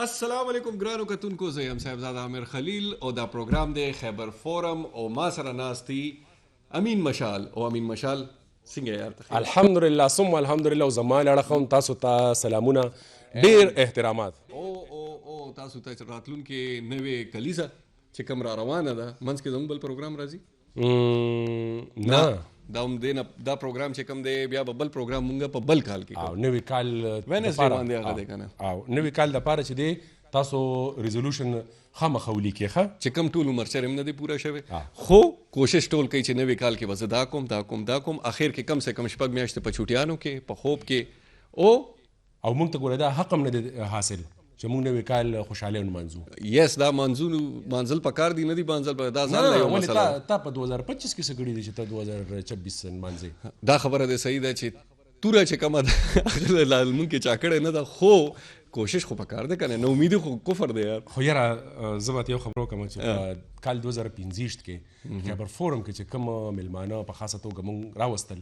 السلام علیکم ګرانو کتونکو، زه یم صاحبزاده عامر خلیل او دا پروګرام دی خیبر فورم او ما سره ناست دي امین مشال. او امین مشال څنګه یار ته؟ الحمدلله ثم الحمدلله. او زما لاړه خو تاسو ته سلامونه، ډیر احترامات. او تاسو ته راتلونکي نوې کلیزه چې کوم را روانه ده منځ کې زموږ بل پروګرام راځي نه دا هم دی نه، دا پروګرام چې کوم دی بیا به بل پروګرام مونږ په بل کال کې او نوی کال وینسډے باندې هغه دی کنه، او نوی کال د پاره چې دی تاسو ریزولوشن خامخا ولیکئ چې کم ټول عمر چرم نه دی پوره شوی، خو کوشش ټول کوي چې نوی کال کې وزه دا کوم اخر کې کم سے کم شپږ میاشتې په چوټیانو کې په خوب کې او مونږ ته ګوره دا حق هم نه دی حاصل چې مونږ نوی کال خوشحاله ونمانځو. یس دا مانځل پکار دی، نه دی مانځل دا ځان له یو مسله. تا په 2025 کې څه کړي دي چې ته 2026 نمانځې؟ دا خبره ده صحیح ده چې توره چې کومه ده لمونږ کې چاکړه نه ده، خو کوشش خو پکار ده کنه، نو امیدي خو کفر دی یار. خو یاره زه به یو خبرو کوم چې کال 2015 کې خیبر فورم کې چې کوم ملمانه په خاصه توګه مونږ راوستل،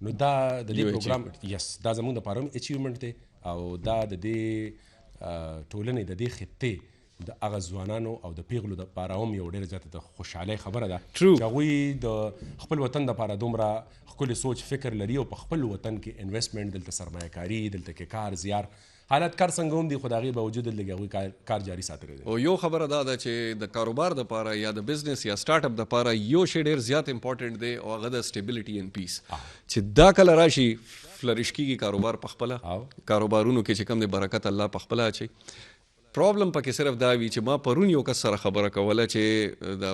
نو دا د دې پروګرام یس دا زمونږ د پاره اچیومنټ دی او دا د دې ټولنې د دې خطې د هغه ځوانانو او د پیغلو دپاره هم یو ډېره زیاته د خوشحالۍ خبره ده چې هغوی د خپل وطن دپاره دومره ښکلې سوچ فکر لري او په خپل وطن کې انویسټمنټ، دلته سرمایه کاري، دلته کې کار زیار حالت کار څنګه هم دي، خو د هغې باوجود دلته هغوی کار جاري ساتلی دی. او یو خبره دا ده چې د کاروبار دپاره یا د بزنس یا سټارټ اپ دپاره یو شی ډېر زیات امپورټنټ دی او هغه د سټیبلټي اینډ پیس، چې دا کله راشي فلریش کیږي کاروبار په خپله، کاروبارونو کې چې کم دی برکت الله په خپله اچي. پرابلم پکې صرف دا وي چې ما پرون یو کس سره خبره کوله چې دا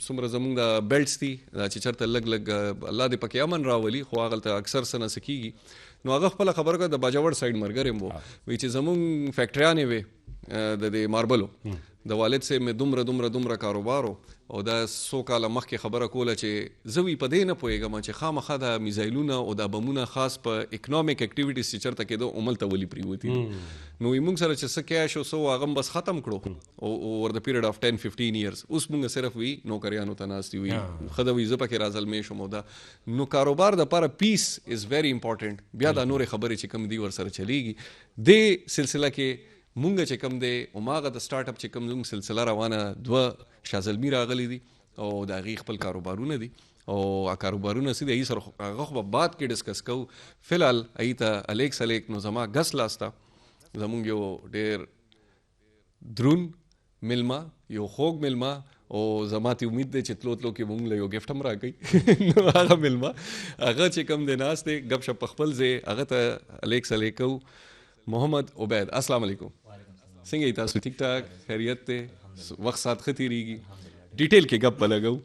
څومره زمونږ د بیلټس دي دا چې چېرته لږ الله دې پکې امن راولي، خو هغلته اکثر څه نه څه کېږي. نو هغه خپله خبره کوه، د باجوړ سایډ ملګری م وی چې زمونږ فیکټریانې وې د دې ماربلو، د والد صاحب مې دومره کاروبار او دا 100 کاله مخکې خبره کوله چې زه وی په دې نه پوهېږم چې خامخا د میزایلونه او د بمونه خاص په اکنامک اکټیویټیز چې چېرته کېدو عملته ولي پرېوتي. نو موږ سره چې څه کیش او څه هغه هم بس ختم کړو اوور د پیریډ اف 10-15 ایئرز. اوس موږ صرف وی نوکریانو ته ناستي وي ښه ده وي زه پکې رازلمی شم. او دا نو کاروبار دپاره پیس از ویری امپورټنټ. بیا دا نورې خبرې چې کوم دي ورسره چلیږي دې سلسله کې مونږ چې کوم دی هماغه د سټارټ اپ چې کوم زموږ سلسله روانه 2 شازلمي راغلي دي او د هغې خپل کاروبارونه دي او کاروبارونه څه دي هغې سره هغه خو به بعد کې ډسکس کوو. فلحال هغې ته الیک نو زما ګس لاسته زمونږ یو ډېر درون ملما، یو خوږ ملما، او زما ته امید دی چې تلو کې مونږ له یو ګفټ هم راکوي. نو هغه ملما هغه چې کوم دی ناست دی ګپ شپ په خپل ځای هغه ته الیک کوو. محمد عبید السلام علیکم، څنګه یې تاسو؟ ټیک ټاک خیریت دی؟ وخت سات ښه تېرېږي؟ ډیټیل کې ګپ به لګو.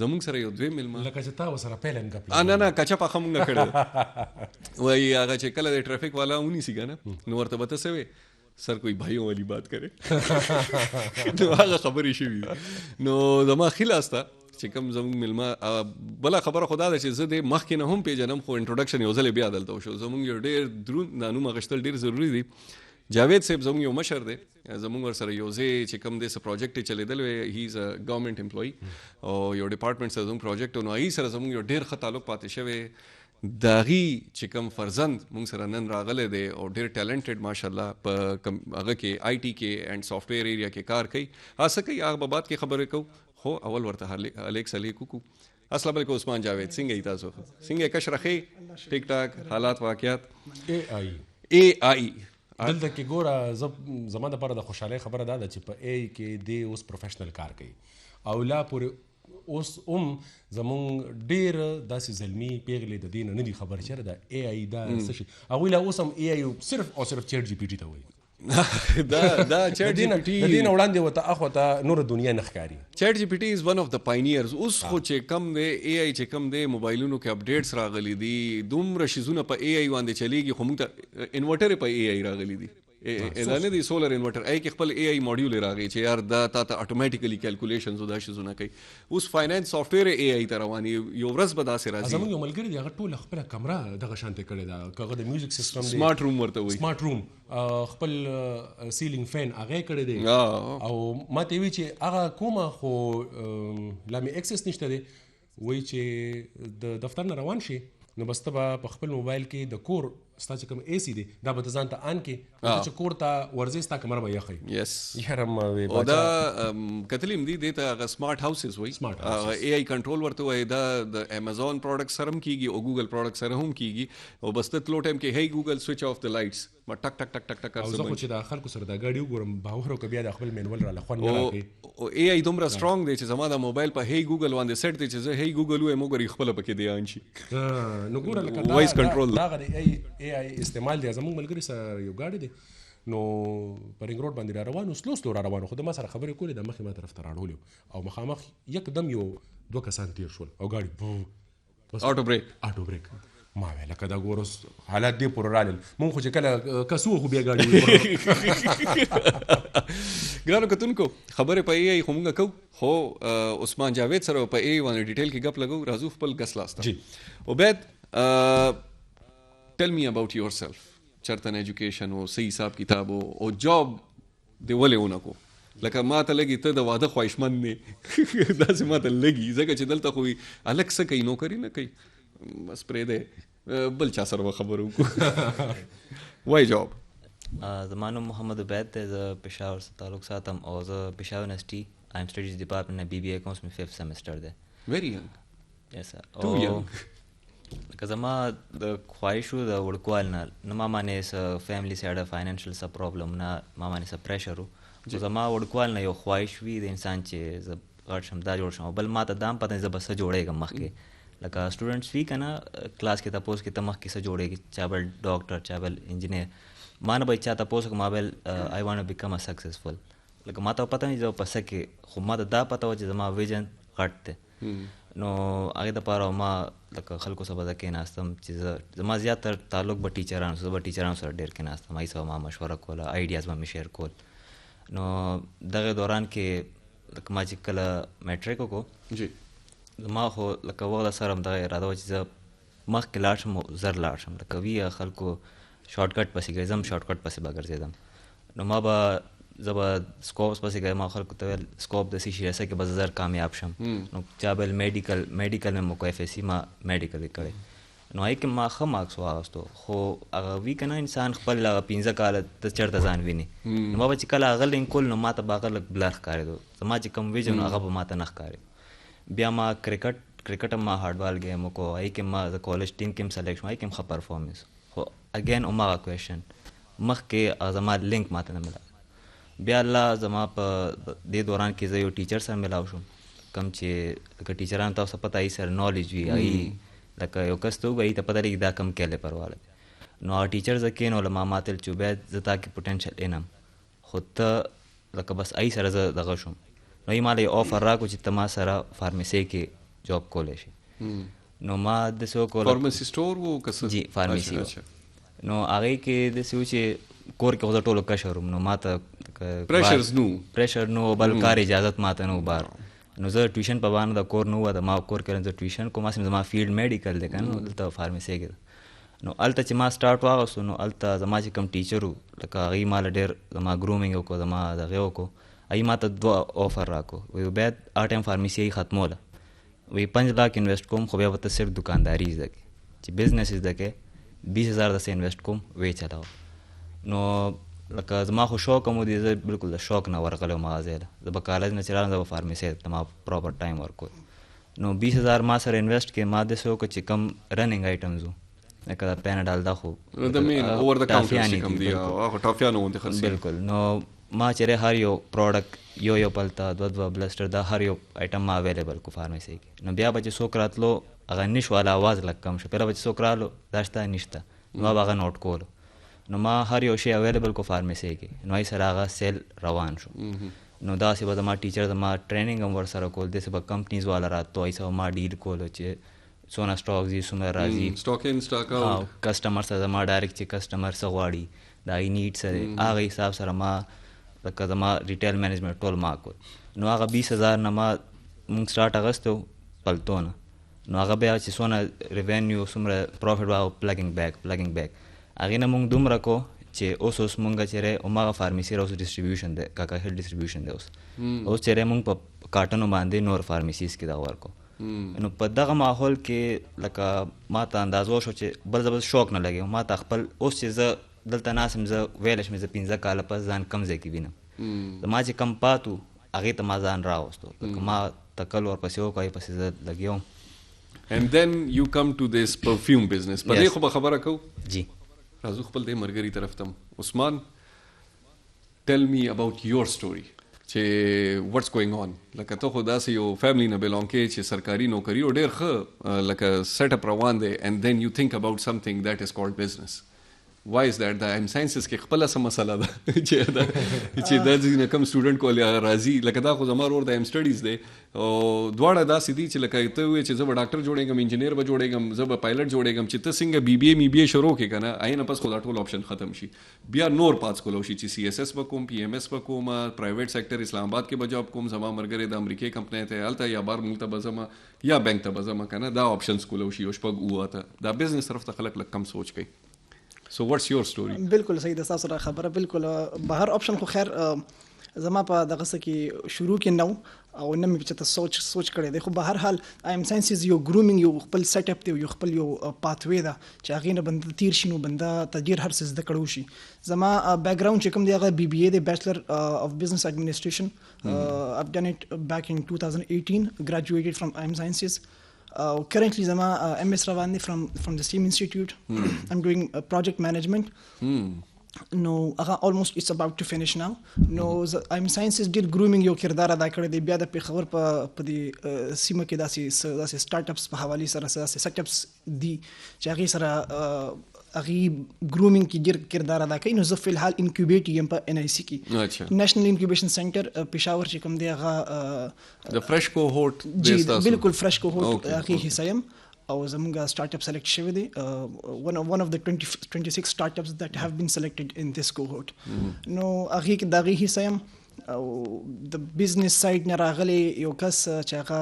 زمونږ سره یو دوی مېلمه لکه چې تا ورسره پیلن ګپ نه کچه پاخه مونږ نه کړې وایي هغه چې کله د ټرافیک والا ونیسي که نه نو ورته به ته څه وې سر کوئی بھائیوں والی بات کرے نو هغه خبرې شوي. نو زما ښي لاسته چې کوم زموږ مېلمه بله خبره خو دا ده چې زه د مخکې نه هم پېژنم، خو انټروډکشن یو ځلې بیا دلته وشو. زموږ یو ډېر دروند دا نوم اخیستل ډېر ضروري دی. جاوید صاحب زموږ یو مشر دی، زموږ ورسره یو ځای چې کوم دی څه پروجیکټ یې چلېدل وی، هی از ا ګورنمنټ امپلوي او یو ډپارټمنټ سره زموږ پروجیکټ و، نو هغې سره زموږ یو ډېر ښه تعلق پاتې شوی. د هغې چې کوم فرزند مونږ سره نن راغلی دی او ډېر ټیلنټډ ماشاءالله په هغه کې آی ټي کې اینډ سافټویر ایریا کې کار کوي. هغه څه کوي هغه به بعد کې خبرې کوو، خو اول ورته الیک وکړو. السلام علیکم عثمان جاوید، څنګه یې تاسو؟ څنګه کشر ښې؟ ټیک ټاک حالات واقعات؟ اے آئی دلته کې ګوره زما دپاره د خوشحالۍ خبره دا ده چې په اے کې دی اوس پروفیشنل کار کوي او لا پورې اوس هم زمونږ ډېر داسې زلمي پیغلې د دې نه نه دي خبر چېرې دا اے آی دا څه شي. هغوی لا اوس هم اے آی صرف او صرف چیټ جی پی ټي ته وایي. دا چیټ جی پی ټي د دې نه وړاندې ورته اخواته نوره دنیا نه ښکاري. چیټ جی پی ټي از ون اف د پاینیرز. اوس خو چې کم دی اے آی چې کم دی موبایلونو کې اپډیټس راغلي دي، دومره شیزونه په اے آی باندې چلیږي، خو موږ ته انورټر په اے آی راغلی دي. دا نه دی سولر انورټر، ای کې خپل اے آی موډیول راغی چې یار دا تا ته اټومیټیکلی کیلکولیشنز او دا شیزونه کوي. اوس فاینانس سافټویر اے آی ته روان یو ورځ به داسې راځي. زموږ یو ملګري دی هغه ټوله خپله کمره دغه شانتې کړې ده، که هغه د میوزیک سیسټم دی سمارټ روم ورته وایي، سمارټ روم، خپل سیلینګ فین هغه یې کړی دی او ما ته وی چې هغه کومه خو لا مې اکسس نشته دی، وایي چې د دفتر نه روان شي نو بس ته به په خپل موبایل کې د کور ستا چې کوم اے سی دی دا به ته ځان ته آن کې چې کور ته ورځې ستا کمره به یخی یس یاره ما وی او دا کتلیم دی ته هغه سمارټ هاوسز وای اے آی کنټرول ورته وای دا د امازون پروډکټ سره هم کیږي او ګوګل پروډکټ سره هم کیږي او بس ته تلو ټایم کې هی ګوګل سوئچ اف د لایټس ما ټک ټک ټک ټک ټک او زه خو چې دا خلکو سره دا ګاډي وګورم باور وکړه بیا د خپل مینول را لخوا نه راکړي او اے آی دومره سترونګ دی چې زما د موبایل په هی ګوګل باندې سیټ دی چې زه هی ګوګل وایم وګوري خپل پکې دی انشي نو ګوره لکه وایس کنټرول دا غو اے آی استعمال دی زموږ ملګری سره یو ګاډي دی نو په رنګ روډ باندې را روانو سلو را روانو خو د ما سره خبرې کولې د مخې ما طرف ته راړولې او مخامخ یکدم یو دوه کسان تیر شول او ګاډي آټو بریک ما ویل لکه دا ګوروس حالات دی پور رالل مونږ خو چې کله کسو خو بیا ګاډي ګرانو کتونکو خبرې په ای خو موږ کو خو عثمان جاوید سره په ای باندې ډیټیل کې غپ لګو راځو خپل غس لاسته جی عبید ټیل می اباوت یور سیلف چرته ایجوکیشن او صحیح حساب کتاب او جاب دی ولې ونکو لکه ما ته لګي ته د واده خواهشمند نه داسې ما ته لګي ځکه چې دلته خو الګ څه کوي نوکری نه کوي بس پرې ده بل چا سره خبرو کو وای جاب زمانو محمد عبید دی زه پېښور سره تعلق ساتم او زه پېښور یونیورسټي آیم سټډیز ډپارټمنټ نه بی بی اے کوم مې 5th سیمسټر دی ویری ینګ یس او لکه زما د خواهشو د وړکوال نه ما باندې څه فیملی سایډه فاینانشل څه پرابلم نه ما باندې څه پریشر و زما وړکوال نه یو خواهش وي د انسان چې زه غټ شم دا جوړ شم بل ما ته دا هم پته زه به څه جوړېږم مخکې لکه سټوډنټس وي که نه کلاس کې تپوس کې ته مخکې څه جوړېږي چا بل ډاکټر چا بل انجینیر ما نه به چا تپوس ما بل آی وانټ بیکم ا سکسسفل لکه ما ته پته نه زه په څه کې خو ما ته دا پته وه چې زما ویژن غټ دی نو هغې دپاره ما لکه خلکو سره به زه کېناستم چې زما زیاتر تعلق به ټیچرانو زه به ټیچرانو سره ډېر کېناستم هغې سره ما مشوره کوله آیډیاز به مې شیر کول نو دغه دوران کې لکه ما چې کله میټریک وکړو جی زما خو لکه وغه سره هم دغه اراده وه چې زه مخکې لاړ شم او زر لاړ شم لکه وي خلکو شارټ کټ پسې ګرځم شارټ کټ پسې به ګرځېدم نو ما به زه به سکوپس پسې ګرځم ما خلکو ته ویل سکوپ د څه شي رسه کې به زه زر کامیاب شم نو چا بل میډیکل مې مو کو ایف ایس سی ما میډیکل یې کړی نو هغې کې ما ښه مارکس واخیستو خو هغه وي که نه انسان خپل هغه 15 کاله ته چېرته ځان ویني نو ما به چې کله هغه لینک کول نو ما ته به هغه لږ بلر ښکارېدو زما چې کوم ویژن هغه به ما ته نه ښکارېدو بیا ما کرکټ هم ما هارډ بال گیم وکړو هغې کې ما د کالج ټیم کې هم سلیکټ شوم هغې کې هم ښه پرفارمنس خو اګین هماغه کوېشن مخکې زما لینک ما ته نه ملاو بیا الله زما په دې دوران کې زه یو ټیچر سره ملاو شوم کوم چې لکه ټیچرانو تاسو پته هغې سره نالج وي هغې لکه یو کس ته وایي ته پته لګي دا کم کیلیپر والا نو هغه ټیچر زه کېنولم ما ما ته ویل چې عبید زه تا کې پوټینشل وینم خو ته لکه بس هغې سره زه دغه شوم نو یې ما له یو آفر راکړو چې ته ما سره فارمسۍ کې جاب کولی شي نو ما داسې وکړل فارمسي سټور و که څه جی فارمسي نو هغې کې داسې و چې کور کې خو زه ټولو کشر وم نو ما ته پریشر نو بل کار اجازت ما ته نه و بار نو زه ټیوشن په بهانه د کور نه ووته ما کور کې زه ټیوشن کوم هسې زما فیلډ میډیکل دی که نه دلته فارمسۍ کې نو هلته چې ما سټارټ واغستو نو هلته زما چې کوم ټیچر و لکه هغې ما له ډېر زما ګرومینګ وکړو زما دغې وکړو هغې ما ته 2 آفر راکړو وی عبید آ ټایم فارمسي هغې ختموله وی 5 लाख انویسټ کوم خو بیا به ته صرف دکانداري زده کړې چې بزنس زده کړې 20,000 داسې انویسټ کوم وی چلاوه نو لکه زما خو شوق هم و دی زه بلکل د شوق نه ورغلی وم هغه ځای له زه به کالج نه چې رالم زه به فارمسۍ ته ما پراپر ټایم ورکول نو 20,000 ما سره انویسټ کې ما داسې وکړه چې کم رننګ آیټمز وو لکه د پیناډال دا خو بلکل نو ما چېرې هر یو پروډکټ یو پلته 2 بلسټر دا هر یو آیټم ما اویلیبل کو فارمسۍ کې نو بیا به چې څوک راتلو هغه نیش والا آواز لږ کم شو پهله به چې څوک رالو دا شته نشته نو به هغه نوټ کولو نو ما هر یو شی اویلیبل کو فارمسۍ کې نو هغې سره هغه سیل روان شو نو داسې به زما ټیچر زما ټریننګ هم ورسره کول داسې به کمپنیز والا راتلو هغې سره ما ډیل کولو چې څونه سټاک ځي څومره راځي کسټمر سره زما ډایرکټ چې کسټمر څه غواړي د هغې نیډ څه دی هغه حساب سره ما لکه زما ریټیل مینجمنټ ټول ما کول نو هغه 20,000 نه ما مونږ سټارټ اخیستی و پلتو نه نو هغه بیا چې څونه ریونیو څومره پروفیټ به پلګینګ بیک هغې نه مونږ دومره کو چې اوس مونږ چېرې هماغه فارمسي را اوس ډسټریبیوشن دی کاکا هیل ډسټریبیوشن دی اوس چېرې مونږ په کارټنو باندې نور فارمسیز کې دغه ورکو نو په دغه ماحول کې لکه ما ته اندازه شو چې بل زبر شوق نه لګي ما ته خپل اوس چې زه دلته ناسم زه ویلی شم زه 15 کاله پس ځان کم ځای کې وینم زما چې کم پاتو هغې ته ما ځان راوستو لکه ما تکل ورپسې وکړی پسې زه لګیوم. And then you come to this perfume business. په دې خو به خبره کوو. جی راځو خپل دې ملګري طرف تم. عثمان, tell me about your story. چې what's going on. لکه ته خو داسې یو فیملی نه بلونګ کې چې سرکاري نوکري او ډېر ښه لکه سیټ اپ روان دی and then you think about something that is called business. Why is that? د ایم ساینسز کې خپله څه مسله ده چې دا ځینې کم سټوډنټ کو راځي لکه دا خو زما ورور د ایم سټډیز دی او دواړه داسې دي چې لکه ته وایې چې زه به ډاکټر جوړېږم انجینیر به جوړېږم زه به پایلټ جوړېږم چې ته څنګه بی بی اے می بی اے شروع کړې که نه هغې نه پس خو دا ټول آپشن ختم شي بیا نور پاتس کولی شي چې سی ایس ایس به کوم پی ایم ایس به کوم پرایویټ سیکټر اسلام آباد کې به جاب کوم زما ملګری د امریکې کمپنۍ ته هلته یا بار ملک ته به ځم یا بینک ته به ځم که نه دا آپشنز کولی شي یو شپږ اووه اته دا بزنس طرف ته خلک لږ کم سوچ کوي. So what's your story? بالکل صحیح ده تاسو را خبره بالکل بهر آپشن خو خیر زما په دغه څه کې شروع کې نو او نه مې چې ته سوچ کړی دی خو به هر حال ایم ساینسز یو ګرومینګ یو خپل سیټ اپ دی یو خپل یو پاتوی ده چې هغې نه بنده تیر شي نو بنده ته ډېر هر څه زده کړی شي. زما بیک ګراوند چې کوم دی هغه بی بی اے دی بیچلر اف بزنس ایڈمنسټریشن. I've done it back in 2018, graduated from IIM Sciences. Currently زما MS روان دی from the same institute. I'm doing project management. نو هغه almost it's about to finish now. نو IIM Sciences ډېر grooming یو کردار ادا کړی دی بیا د پېښور په دې سیمه کې داسې سټارټ اپس په حوالې سره داسې سیټ اپس دي چې هغې سره هغې ګرومینګ کې ډېر کردار ادا کوي. نو زه فی الحال انکیوبیټ یم په ان آی سی کې نیشنل انکیوبیشن سینټر پېښور چې کوم دی هغه د فرش کوهورټ جی بالکل فرش کوهورټ هغې حصه یم او زمونږ سټارټ اپ سلیکټ شوی دی one of the 26 startups that have been selected in this cohort. نو هغې کې د هغې حصه یم او د بزنس سایډ نه راغلی یو کس چې هغه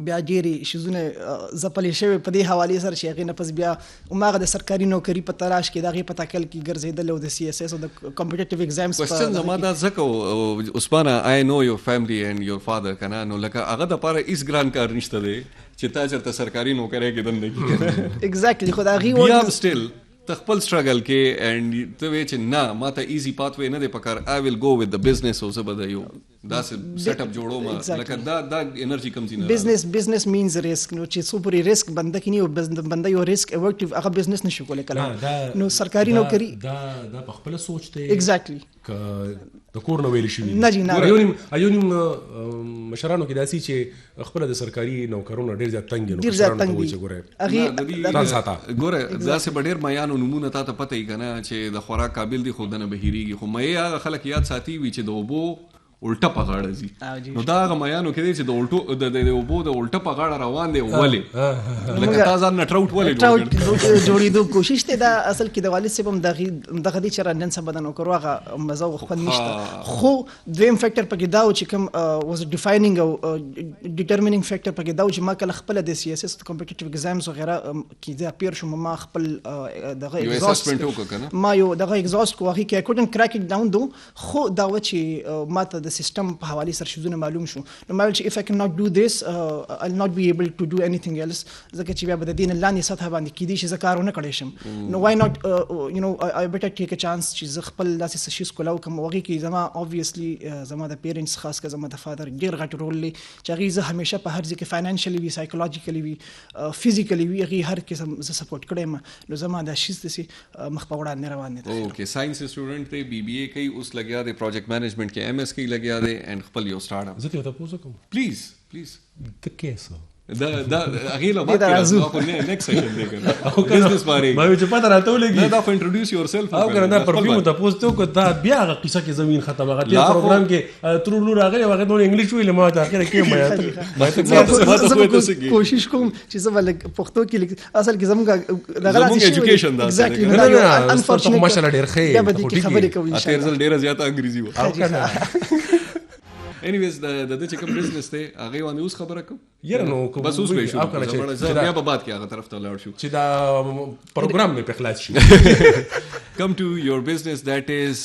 بیا ډېرې شیزونه ځپلې شوې په دې حوالې سره چې هغې نه پس بیا هماغه د سرکاري نوکري په تلاش کې د هغې په تاکل کې ګرځېدل او د سی ایس ایس او د کمپیټیټیو ایگزامز کوېسچن زما دا ځکه عثمانه آی نو یور فیملی اینډ یور فادر که نه نو لکه هغه دپاره هېڅ ګران کار نشته دی چې تا چېرته سرکاري نوکری کېدل نه کېږي ایګزیکټلي خو د هغې بیا هم سټل ته خپل سټرګل کې اینډ ته وایې چې نه ما ته ایزي پاتوی نه دی پکار آی ویل گو وذ د بزنس او زه به د یو داسې سیټ اپ جوړوم لکه دا انرژي کم ځي نه بزنس مینز ریسک نو چې څو پورې ریسک بنده کې نه او بنده یو ریسک ایورټیو هغه بزنس نشي کولی کله نو سرکاري نوکري دا په خپله سوچ دی ایګزیکټلي که د کور نه ویلی شوي نه جي نه یو نیم مشرانو کې داسې چې خپله د سرکاري نوکرونه ډېر زیات تنګ دي نو مشرانو ته وایي چې ګورئ ځان ساته ګوره داسې به ډېر میانو نومونه تا ته پته وي که نه چې د خوراک قابل دي خو دنه بهیریږي خو مې هغه خلک یاد ساتي وي چې د اوبو الټه په غاړه ځي نو دا هغه میانو کې دی چې د اوبو د الټه په غاړه روان دی ولې لکه تا ځان نه ټراوټ ولې جوړېدو کوشش دی دا اصل کې د والد صاحب هم دغه دی چې را نن سبا د نوکرو هغه مزه او خوند نشته خو دویم فیکټر پکې دا و چې کوم واز ډیفاینینګ او ډیټرمینینګ فیکټر پکې دا و چې ما کله خپله د سی ایس ایس کمپیټیټیو ایگزامز وغیره کې زه اپیر شوم ما خپل دغه ایگزاست ما یو دغه ایگزاست کو هغې کې آی کوډنټ کریک اټ ډاون دو خو دا و چې ما ته د سیستم په حوالې سره شیزونه معلوم شو نو ما ویل چې if I cannot do this I'll not be able to do anything else ځکه چې بیا به د دې نه لاندې سطحه باندې کیدای شي زه کار ونه کړی شم نو why not I better take a chance چې زه خپل داسې څه شیز کولی وکړم هغې کې زما obviously زما د پیرنټس خاص کر زما د فادر ډېر غټ رول دی چې هغې زه همیشه په هر ځای کې فاینانشلی وي سایکولوجیکلی وي فزیکلی وي هغې هر قسم زه سپورټ کړی یم نو زما دا شیز داسې مخ په وړاندې روان دی. اوکې ساینس سټوډنټ دی بی بی اے کوي اوس لګیا دی پروجیکټ مینجمنټ کې ایم ایس کې لګیا دی and خپل یو سٹارټ اپ زه ته تاسو کوم پلیز ته کیسه دا اغیلا ما کې خو نه نیکسټ سیشن دی کنه بزنس باندې ما چې پته راته ولګي دا خو انټروډیوس یور سیلف او کنه دا پرفیوم ته پوسټ کو دا بیا هغه قصه کې زمين ختم هغه ته پروګرام کې تر نور راغلی هغه نور انګلیش ویل ما ته اخر کې ما کوشش کوم چې زه ولګ پښتو کې اصل کې زموږ زموږ ایجوکیشن دا ایگزیکټلی انفورچونټلی ماشاءالله ډېر خیر یا به دې خبرې کوي ان شاء الله ډېر زیاته انګریزي و او کنه anyways د چې کوم بزنس دی هغه باندې اوس خبره کوم یره نو بس اوس به شو بیا به بعد کې هغه طرف ته لاړ شو چې دا پروګرام مې په خلاص شي come to your business that is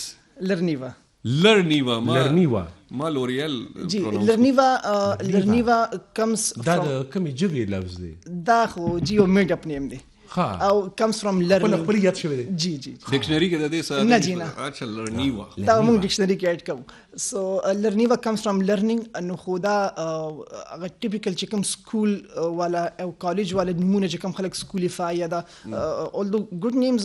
Lerniva لرنیوا ما لوریال جی لرنیوا کمز دا د کومې ژبې لفظ دی؟ دا خو جی او میډ اپ نیم دی او کمز فرام لرنینګ خپل یاد شوی دی. جی ډکشنری کې د دې سره نه جی نه اچھا لرنیوا دا موږ ډکشنری کې اډ کوو. سو لرنیوا کمز فرام لرنینګ نو خو دا هغه ټیپیکل چې کوم سکول والا او کالج والا نمونه چې کوم خلک سکولیفای یا دا اولدو ګډ نیمز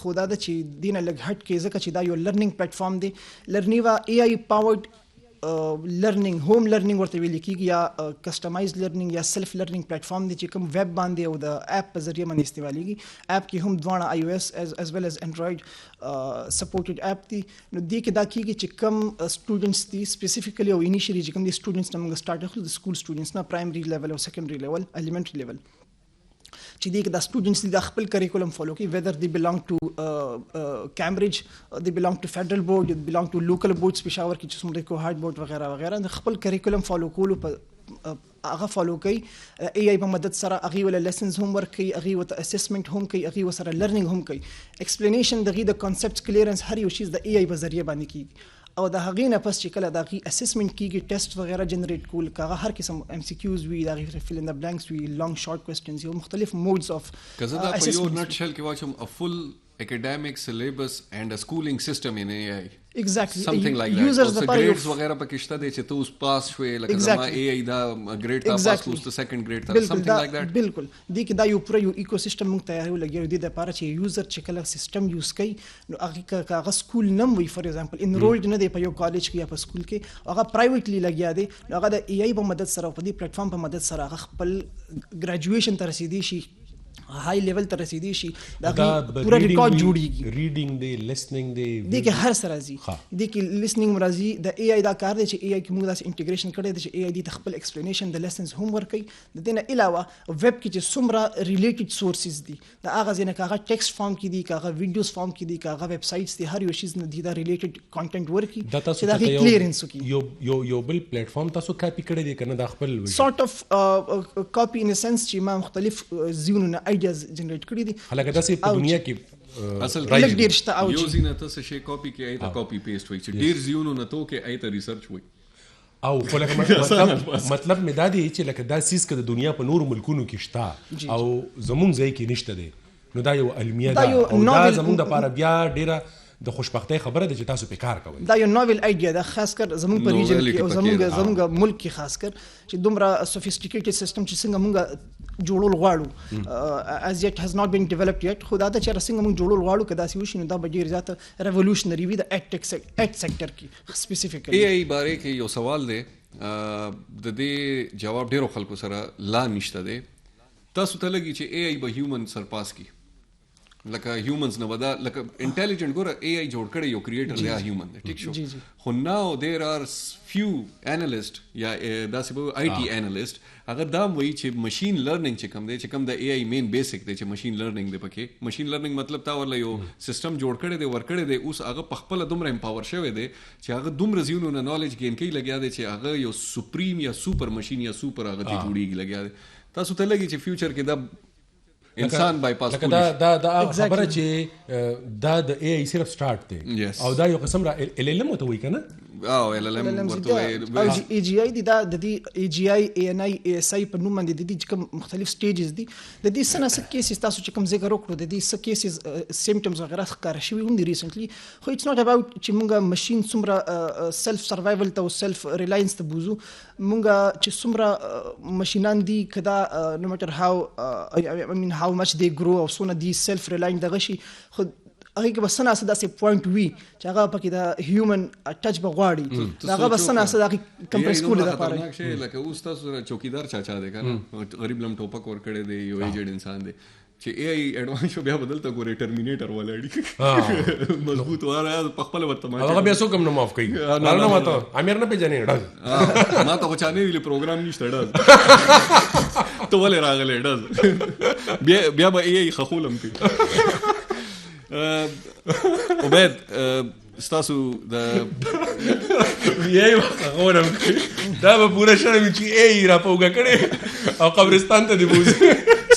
خو دا د چې دینه لګ هټ کې ځکه چې دا یو لرنینګ پلیټ فارم دی. لرنیوا ای آی پاورډ لرنینګ هوم لرنینګ ورته ویل کېږي یا کسټمایز لرنینګ یا سلف لرنینګ پلیټ فارم دی چې کوم ویب باندې او د اپ په ذریعہ باندې استعمالیږي. اپ کې هم دواړه آی او ایس از ویل از انډرایډ سپورټډ اپ دي. نو دې کې دا کېږي چې کوم سټوډنټس دي سپیسیفیکلی او انیشلی چې کوم دي سټوډنټس نه موږ سٹارټ کړو د سکول سټوډنټس نه پرایمري لیول او سیکنډري لیول الیمنټري لیول چې دې کې دا سټوډنټس دي د خپل کریکولم فالو کوي ویدر دی بلانګ ټو کیمبرج دی بلانګ ټو فیډرل بورډ دی بلانګ ټو لوکل بورډز پېښور کې چې څومره کو هارډ بورډ وغیرہ وغیرہ د خپل کریکولم فالو کولو په هغه فالو کوي. ای آی په مدد سره هغه ول لیسنز هم ورک کوي, هغه وت اسسمنت هم کوي, هغه سره لرنینګ هم کوي. ایکسپلینیشن دغه د کانسپټ کلیرنس هر یو شی د ای آی په ذریعہ باندې کیږي او د هغې نه پس چې کله د هغې اسسمنټ کېږي ټیسټ وغیرہ جنریټ کول که هغه هر قسم ایم سی کیوز وي د هغې فل ان د بلانکس وي لانګ شارټ کوېسچنز یو مختلف موډز اف که زه دا په یو نټ شل کې واچم a full academic syllabus and a schooling system in AI. Exactly. Something like that. Users the grades وغیرہ پکې شته دی چې ته اوس پاس شوې لکه زما AI دا grade تا پاس اوس ته second grade تا something like that. بالکل دې کې دا یو پوره یو ایکو سیستم موږ تیارو لګیو دې لپاره چې یوزر چې کله سیستم یوز کوي نو هغه سکول نم وي فار ایگزامپل انرولډ نه دی په یو کالج کې یا په سکول کې هغه پرایویټلی لګیا دی نو هغه د AI په مدد سره په دې پلیټ فارم په مدد سره هغه خپل ګریجویشن ته رسیدي شي هائی لیول ته رسیدي شي دا پورا ریکارډ جوړیږي ریډینګ دی لسنینګ دی دې کې هر سره راځي دې کې لسنینګ مرضی د ای آی دا کار دی چې ای آی کې موږ داسې انټیګریشن کړی دی چې ای آی دې خپل ایکسپلینیشن د لیسنز هم ورکوي د دې نه علاوه ویب کې چې څومره ریلیټډ سورسز دي د هغه ځای نه که هغه ټیکسټ فارم کې دي که هغه ویډیوز فارم کې دي که هغه ویب سایټس دي هر یو شیز نه دي دا ریلیټډ کانټینټ ورکوي چې دا هغې کلیرنس وکړي یو بل پلیټ فارم تاسو کاپي کړی دی که نه دا خپل سارټ اف کاپي ان سنس چې ما مختلف زیونو نه آیډیاز جنریټ کړي دي حالکه داسې په دنیا کې اصل لږ ډېر شته او یو ځینه ته څه شی کاپي کې ایته کاپي پیسټ وایي چې ډېر زیونو نه تو کې ایته ریسرچ وایي او خو لکه مطلب مې دا دی چې لکه دا سیس که د دنیا په نورو ملکونو کې شته او زمونږ ځای کې نشته دی نو دا یو علمیه ده او دا زمونږ دپاره بیا ډېره د خوشبختۍ خبره ده چې تاسو په کار کوئ دا یو نوول آیډیا ده خاص کر زمونږ په ریجن کې او زمونږ ملک کې خاص کر چې دومره سوفیسټیکیټډ سیستم چې څنګه مونږ جوړول غواړو as yet has not been developed yet خو دا ته چې څنګه مونږ جوړول غواړو که داسې وشي نو دا به ډېر زیاته ریولوشنري وي د ایډ سیکټر کې سپیسیفیکلی ای آی باره کې یو سوال دی د دې جواب ډېرو خلکو سره لا نشته دی تاسو ته لګي چې ای آی به هیومن سرپاس کی لکه هیومنز نه ودا لکه انټیلیجنٹ ګوره ای آی جوړ کړی یو کریټر دی هیومن دی ټیک شو خو ناو دیر آر فیو انالیست یا داسې به آی ټي انالیست هغه دا وایي چې ماشین لرنینګ چې کوم دی چې کوم د ای آی مین بیسک دی چې ماشین لرنینګ دی پکې ماشین لرنینګ مطلب تا ورله یو سیستم جوړ کړی دی ور کړی دی اوس هغه په خپل دومره امپاور شوی دی چې هغه دومره زیونو نه نالج گین کوي لګیا دی چې هغه یو سپریم یا سوپر ماشین یا سوپر هغه تی جوړیږي لګیا دی تاسو ته لګي چې فیوچر کې دا انسان بایپاس کوي دا خبره چې دا د ای آی صرف سٹارټ دی او دا یو قسم را ال ال ام ته وایي کنه او ال ال ام ورته وایي ای جی آی دی دا د دې ای جی آی ای ان آی ای اس آی په نوم باندې د دې کوم مختلف سټیجز دي د دې سنه کیسز تاسو چې کوم ذکر وکړو د دې کیسز سیمپټمز وغیرہ ښکار شوي هم دي ریسنټلی خو اټس ناٹ اباوت چې مونږه ماشین څومره سیلف سروایول ته او سیلف ریلاینس ته بوزو مونږه چې څومره ماشینان دي کدا نو میټر هاو I mean how much they grow او څونه دي سیلف ریلاینټ دغه شي خو هغه کې بس نه اساس داسې پوینټ وي چې هغه پکې د هیومن ټچ بغواړي هغه بس نه اساس هغه کمپریس کول د لپاره خطرناک شي لکه اوس تاسو چوکیدار چاچا دی کنه غریب لم ټوپک ور کړی دی یو ایجډ انسان دی چې ای آی ایڈوانس شو بیا بدلته ګوري ټرمینیټر ولاړی مضبوط واره په خپل ورته هغه بیا څوک هم نه معاف کوي نه ماته امیر نه پیژنې ډز ما ته چانه ویل پروګرام نشته ډز ته ولې راغلی ډز بیا به ای آی خخولم کوي عبید ستاسو د یې خخولم کوي دا به پوره شرم چې ای را پوګه کړي او قبرستان ته دی بوزي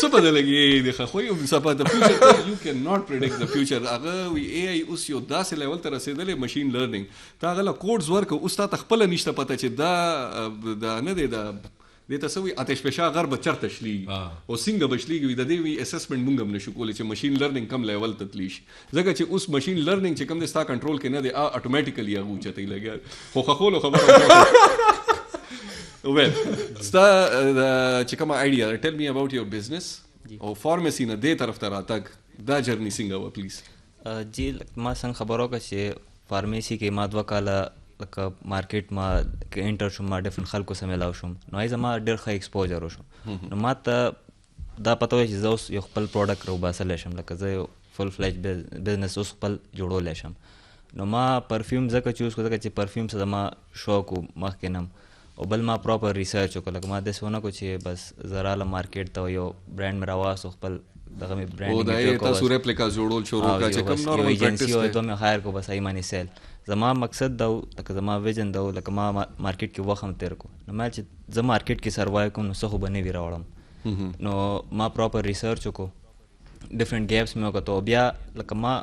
څه بدلږي د خو یو صفه د فیوچر یو کین ناٹ پریډکټ د فیوچر هغه وی اي اي اوس یو داسې لیول ته رسیدلې ماشين لرنینګ تا غلا کوډز ورک اوس تا خپل نشته پته چې دا نه دی دا د تسوي آتش فشا غرب چرته شلی او څنګه بشلیږي د دې وی اسسمنت مونږ هم نشو کولای چې ماشين لرنینګ کم لیول ته تلی شي ځکه چې اوس ماشين لرنینګ چې کم د ستا کنټرول کې نه دی اتوماتیکلی هغه چته لګي خو خولو خبره well ستا چې کوم آیډیا ټیل می اباوت یور بزنس او فارمسی نه دې طرف ته راتګ دا جرنی څنګه و پلیز جی ما څنګه خبرو که چې فارمیسی کې ما 2 کاله لکه مارکیټ ما کې انټر شوم ما ډیفرنٹ خلکو سره ملاو شوم نو زما ډېر ښه ایکسپوجر وشو نو ما ته دا پته وای چې زه اوس یو خپل پروډکټ راوباسلی شم لکه زه یو فل فلیج بزنس اوس خپل جوړولی شم نو ما پرفیوم ځکه چوز کړو ځکه چې پرفیوم سره زما شوق و مخکې نم او بل ما پراپر ریسرچ وکړه لکه ما داسې ونه کړو چې بس زه راغلم مارکیټ ته یو برانډ مې راواستو خپل دغه مې برانډ تاسو ریپلیکا جوړول شروع کړه چې کوم نورمال ایجنسی او ته مې هایر کو بس ای مانی سیل زما مقصد دا لکه زما ویژن دا لکه ما مارکیټ کې وخت هم تیر کو نو ما چې زه مارکیټ کې سروایو کوم نو څه خو به نه وي راوړم نو ما پراپر ریسرچ وکړو ډیفرنٹ گیپس مې وکړو بیا لکه ما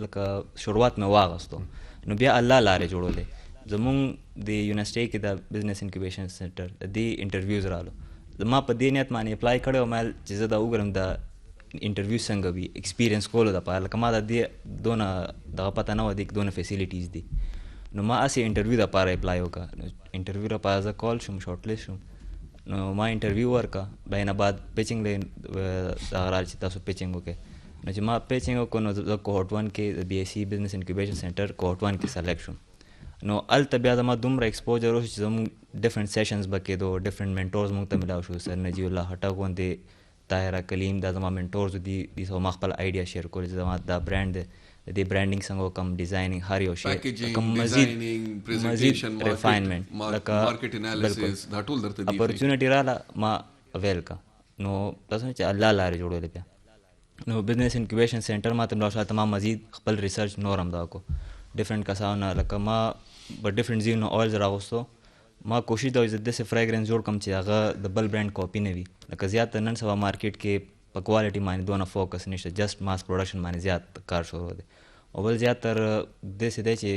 لکه شروعات مې واغستو نو بیا الله لارې جوړولې زمونږ د یونیورسټۍ کې د بزنس انکوبیشن سنټر د دې انټرویوز رالو زما په دې نیت باندې اپلای کړی وم چې زه دا وګورم د انټرویو څنګه وي ایکسپیرینس کولو دپاره لکه ما د دې دونه دغه پته نه وه دې دونه فیسیلیټیز دي نو ما هسې انټرویو دپاره اپلای وکړه نو انټرویو لپاره زه کال شوم شارټ لیست شوم نو ما انټرویو ورکړه بیا نه بعد پیچنګ دغه رال چې تاسو پیچنګ وکړئ نو چې ما پیچنګ وکړو نو زه کوهورټ 1 کې د بی ایس سی بزنس انکوبیشن سنټر کوهورټ 1 کې سلیکټ شوم نو هلته بیا زما دومره ایکسپوجر وشو چې زموږ ډفرنٹ سیشنز به کېدو ډفرنٹ منټورز موږ ته ملاو شو سر نجیب الله هټک غوندې طاهره کلیم دا زما منټورز دي سو ما خپل آیډیا شیر کول چې زما دا برانډ دی د دې برانډینګ څنګه کم ډیزاینینګ هر یو شی کم مزید ریفاینمنٹ لکه مارکیټ انالیسس دا ټول درته دي اپورچونټی رااله ما اویل کا نو تاسو چې الله لارې جوړولې بیا نو بزنس انکوبیشن سنټر ما ته ملاو شو ته ما مزید خپل ریسرچ نور هم دا کو ډیفرنٹ کسانو لکه ما په ډیفرنٹ ځایونو اویلز راغوستو ما کوشش دا چې داسې فریګرنس جوړ کړم چې هغه د بل برانډ کاپي نه وي لکه زیات نن سبا مارکیټ کې په کوالټي باندې دونه فوکس نشته جسټ ماس پروډکشن باندې زیات کار شروع دی او بل زیاتر داسې دی چې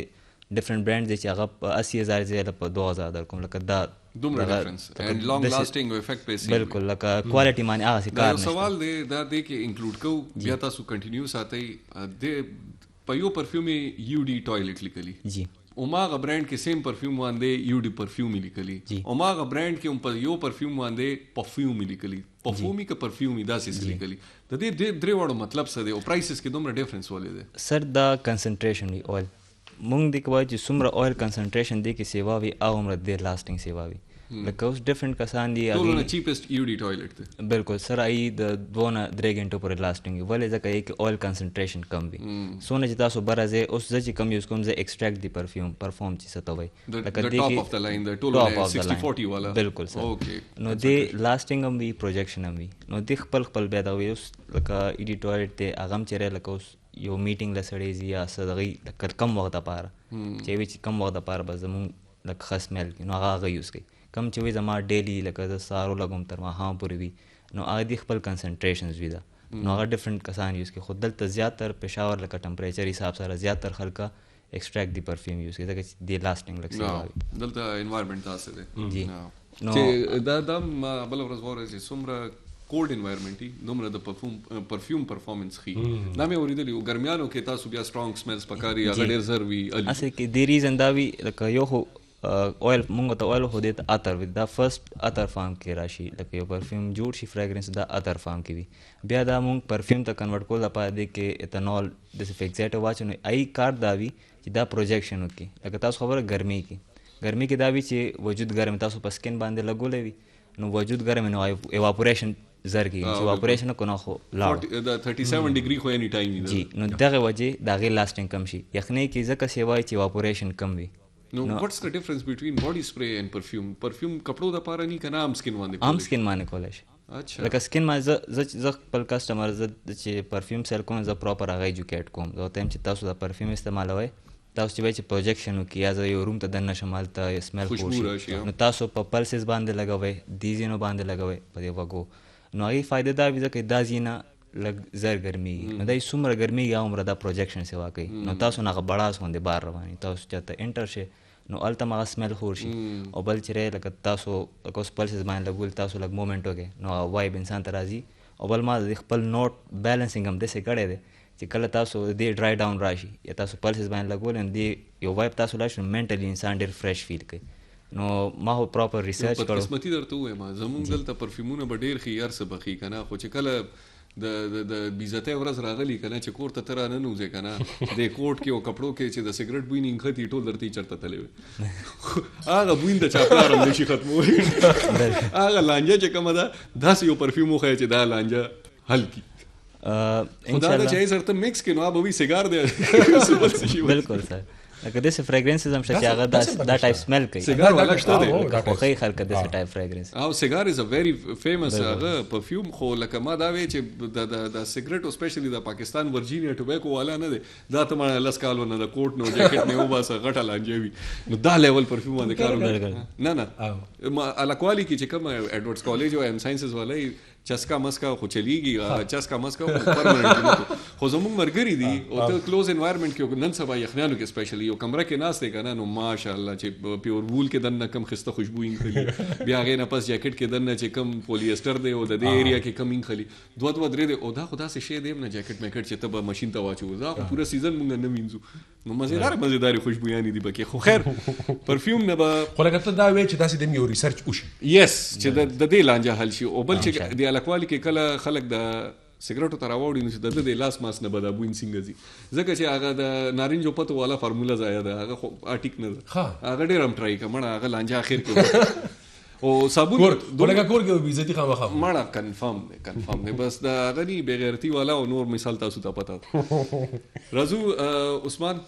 ډیفرنٹ برانډ دی چې هغه په 80,000 ځای په 2,000 در کوم لکه دا دومره ډیفرنس اینڈ لانګ لاسټینګ افیکټ پیسې بالکل لکه کوالټي باندې هغه کار نشته سوال دی دا دی کې انکلوډ کو بیا تاسو کنټینیو ساتي د په یو پرفیوم یو ډی ټوایلټ لیکلی جی اوماغه برانډ کې سیم پرفیوم باندې یو ډی پرفیوم لیکلی اوماغه برانډ کې په یو پرفیوم باندې پرفیوم لیکلی پرفیومی که پرفیومی داسې لیکلی د دې درې وړو مطلب څه دی او پرایسز کې دومره ډیفرنس ولې دی سر دا کنسنټریشن وی اویل مونږ د کوای چې څومره اویل کنسنټریشن دی کې سیوا وی او عمر ډیر لاسټینګ سیوا وی لکه اوس ډیفرنٹ کسان دي ټولونه چیپست یو ډی ټوایلټ دی بالکل سر ای د 2 نه 3 غنټو پورې لاسټینګ ولې ځکه یې کې اویل کنسنټریشن کم وي سونه چې تاسو برازه اوس چې کم یوز کوم زه ایکسټریکټ دی پرفیوم چې ستوي لکه د ټاپ اف د لاین د ټولونه 60-40 والا بالکل سر نو دی لاسټینګ هم وی پروجیکشن هم وی نو دی خپل بیا دا وی اوس لکه ایډی ټوایلټ ته اغم چیرې لکه اوس یو میټینګ لسړې زی یا صدغی لکه کم وخت لپاره چې وی کم وخت لپاره به زمون لکه خاص میل نو هغه یوز کوي کم چې وي زما ډیلی لکه زه سهارو لګوم تر ماښام پورې وي نو هغه دي خپل کنسنټریشنز وي دا نو هغه ډفرنٹ کسان یوز کوي خو دلته زیاتر پېښور لکه ټمپریچر حساب سره زیاتر خلکه ایکسټریکټ دی پرفیوم یوز کوي ځکه چې دی لاسټینګ لکه څه دلته انوایرنمنت تاسو دی جی نو دا بل ورځ وره چې څومره کولډ انوایرنمنت دومره د پرفیوم پرفارمنس خي دا مې اوریدلی ګرمیانو کې تاسو بیا سترونګ سمیلز پکاري هغه ډیر زر وي اسه کې دی ریزن دا وی لکه یو خو اویل مونږ ته اویل خو دې ته اتر وي دا فرست اتر فارم کې راشي لکه یو پرفیوم جوړ شي فریګرنس دا اتر فارم کې وي بیا دا مونږ پرفیوم ته کنورټ کول لپاره دی کې ایتانول د فیکسیټ واچو نو ای کار دا وي چې دا پروجیکشن وکي لکه تاسو خبره ګرمي کې دا وي چې وجود ګرم تاسو په سکین باندې لګولې وي نو وجود ګرم نو ایواپوریشن زر کې چې ایواپوریشن کو نه خو لاړ دا 37 ډیګري خو اني ټایم جی نو دغه وجه دا غي لاسټینګ کم شي یخنۍ کې ځکه سیوای چې ایواپوریشن کم وي No, what's the difference between body spray and perfume? Perfume کپړو د پاره نه کنه عام سکین باندې عام سکین باندې کولای شي اچھا لکه سکین باندې ز خپل کسٹمر ز چې پرفیوم سیل کوم ز پراپر هغه ایجوکیټ کوم زه تم چې تاسو د پرفیوم استعمالوي تاسو چې پروجیکشن وکي یا یو روم ته دنه شمال ته سمیل کوشي نو تاسو په پلسز باندې لګوي دیزینو باندې لګوي په دې وګو نو هغې فایده دا وي ځکه دا ځي نه لږ زر ګرمېږي نو دا یې څومره ګرمېږي هغومره دا پروجیکشن سیوا کوي نو تاسو نه هغه بړاس غوندې بار رواني تاسو چېرته انټر شئ نو هلته هم هغه سمیل خور شي او بل چې دی لکه تاسو لکه اوس پلسز باندې لګول تاسو لږ مومنټ وکړئ نو هغه وایب انسان ته راځي او بل ما د خپل نوټ بیلنسنګ هم داسې کړی دی چې کله تاسو دې ډرای ډاون راشي یا تاسو پلسز باندې لګول نو دې یو وایب تاسو لاړ شي نو منټلي انسان ډېر فرش فیل کوي نو ما خو پراپر ریسرچ کړو بدقسمتي درته ووایم زمونږ دلته پرفیومونه به ډېر ښي هر څه به ښي که نه خو چې کله د بیزتۍ ورځ راغلی که نه چې کور ته ته راننوځې که نه دې کوټ کې او کپړو کې چې د سګرټ بوی نښتي ټول درته یې چېرته تللی وي هغه بوی د چاپلار هم نشي ختمولی هغه لانجه چې کومه ده داسې یو پرفیوم وښیه چې دا لانجه حل کړي خو دا ده چې یې سره ته مکس کړي نو هغه به وي سیګار دی بلکل سر لکه داسې فریګرنسز هم شته چې هغه دا ټایپ سمیل کوي سیګار والا شته دی خوښوي خلک داسې ټایپ فریګرنس او سیګار از ا ویری فیمس هغه پرفیوم خو لکه ما دا وی چې د سیګریټ او سپیشلی د پاکستان ورجینیا ټوبیکو والا نه دی دا ته ما لس کالو نه د کوټ نو جاکټ نه وباسه غټه لانجه وي نو دا لیول پرفیوم باندې کار نه الکوالی کې چې کوم ایډورډز کالج او ایم ساينسز والا چسکا مسکا خو چلیږي چسکا مسکا پرمننت خو زموږ مرګري دي او ته کلوز انوایرمنٹ کې نن سبا یخنیانو کې سپیشلی یو کمره کې ناست دی کنه نو ماشاءالله چې پیور وول کې دنه کم خسته خوشبو انخلي بیا غې نه پس جاکټ کې دنه چې کم پولیستر دی او د دې ایریا کې کم انخلي دوه درې دی او دا خدا سه شی دی نه جاکټ میکټ چې ته به ماشين ته واچو دا پوره سیزن مونږ نه وینځو نو مزیدار خوشبویانی دي بکې خو خیر پرفیوم نه به خو لکه ته دا وایې چې داسې د یو ریسرچ وشي یس چې د دې لانجه حل شي او بل چې د الکوالی کې کله خلک د سیګریټو ته راوړي نو چې د لاس ماس نه به دا بوین څنګه ځي ځکه چې هغه د نارنجو پتو والا فارموله ضایع ده هغه خو اټیک نه ده هغه ډېر هم ټرای کړه مړه هغه لانجه اخر کې او صابون ولکه کور کې بیزتی خامخا مړه کنفرم دی بس دا غني بغیرتی والا او نور مثال تاسو ته پتا رازو عثمان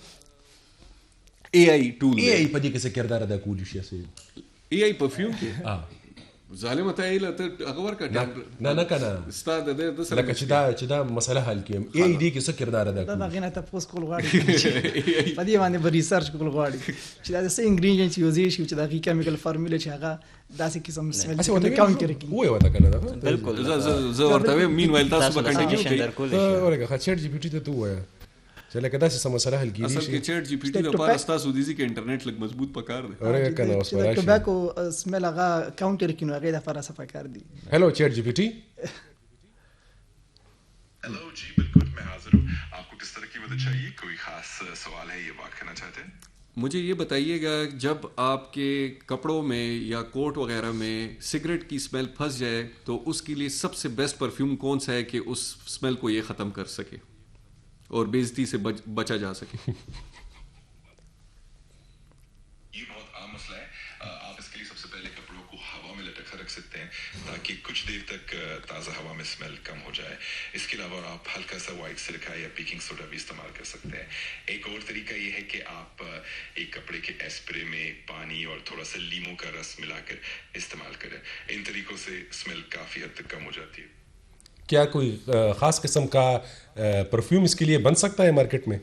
اي اي ټول اي اي په دې کې څه کردار ادا کولی شي اي اي پرفیوم کې ظالم ته ایله ته هغه ورکړه نه کنه استاد د سره لکه چې دا مسله حل کیم اي ډي کې څه کردار ادا کوي دا غینه تاسو کول غواړي په دې باندې به ریسرچ کول غواړي چې دا څه انګریډینټس یوز شي چې دا کیمیکل فارموله چې هغه داسې قسم سمیل کاونټر کوي وای وتا کنه بالکل زه ورته مين ویل تاسو به کنټینیو کوئ ورګه چیټ جی پی ټی ته تو وای چې لکه داسې سم مسله حل کیږي اصل کې چیټ جی پی ټی د پاره تاسو د دې کې انټرنیټ لګ مضبوط پکار دی اورګه کنه اوس وراشي ټوباکو سمیل هغه کاونټر کینو هغه د فارسه پکار دی hello chat GPT hello जी बिल्कुल मैं हाजिर हूँ आपको किस तरह की मदद चाहिए कोई खास सवाल है ये बात करना चाहते हैं मुझे ये बताइएगा जब आपके कपड़ों में या कोट वगैरह में सिगरेट की स्मेल फंस जाए तो उसके लिए सबसे बेस्ट परफ्यूम कौन सा है कि उस स्मेल को ये ख़त्म कर सके और बेइज्जती से बचा जा सके ये बहुत आम मसला है आप इसके लिए सबसे पहले कपड़ों को हवा में लटका रख सकते हैं ताकि कुछ देर तक ताज़ा हवा में स्मेल कम हो जाए इसके अलावा आप हल्का सा वाइट सिरका या बेकिंग सोडा भी इस्तेमाल कर सकते हैं एक और तरीका ये है कि आप एक कपड़े के स्प्रे में पानी और थोड़ा सा लीमू का रस मिलाकर इस्तेमाल करें इन तरीकों से स्मेल काफ़ी हद तक कम हो जाती है क्या कोई खास किस्म का परफ्यूम इसके लिए बन सकता है मार्केट में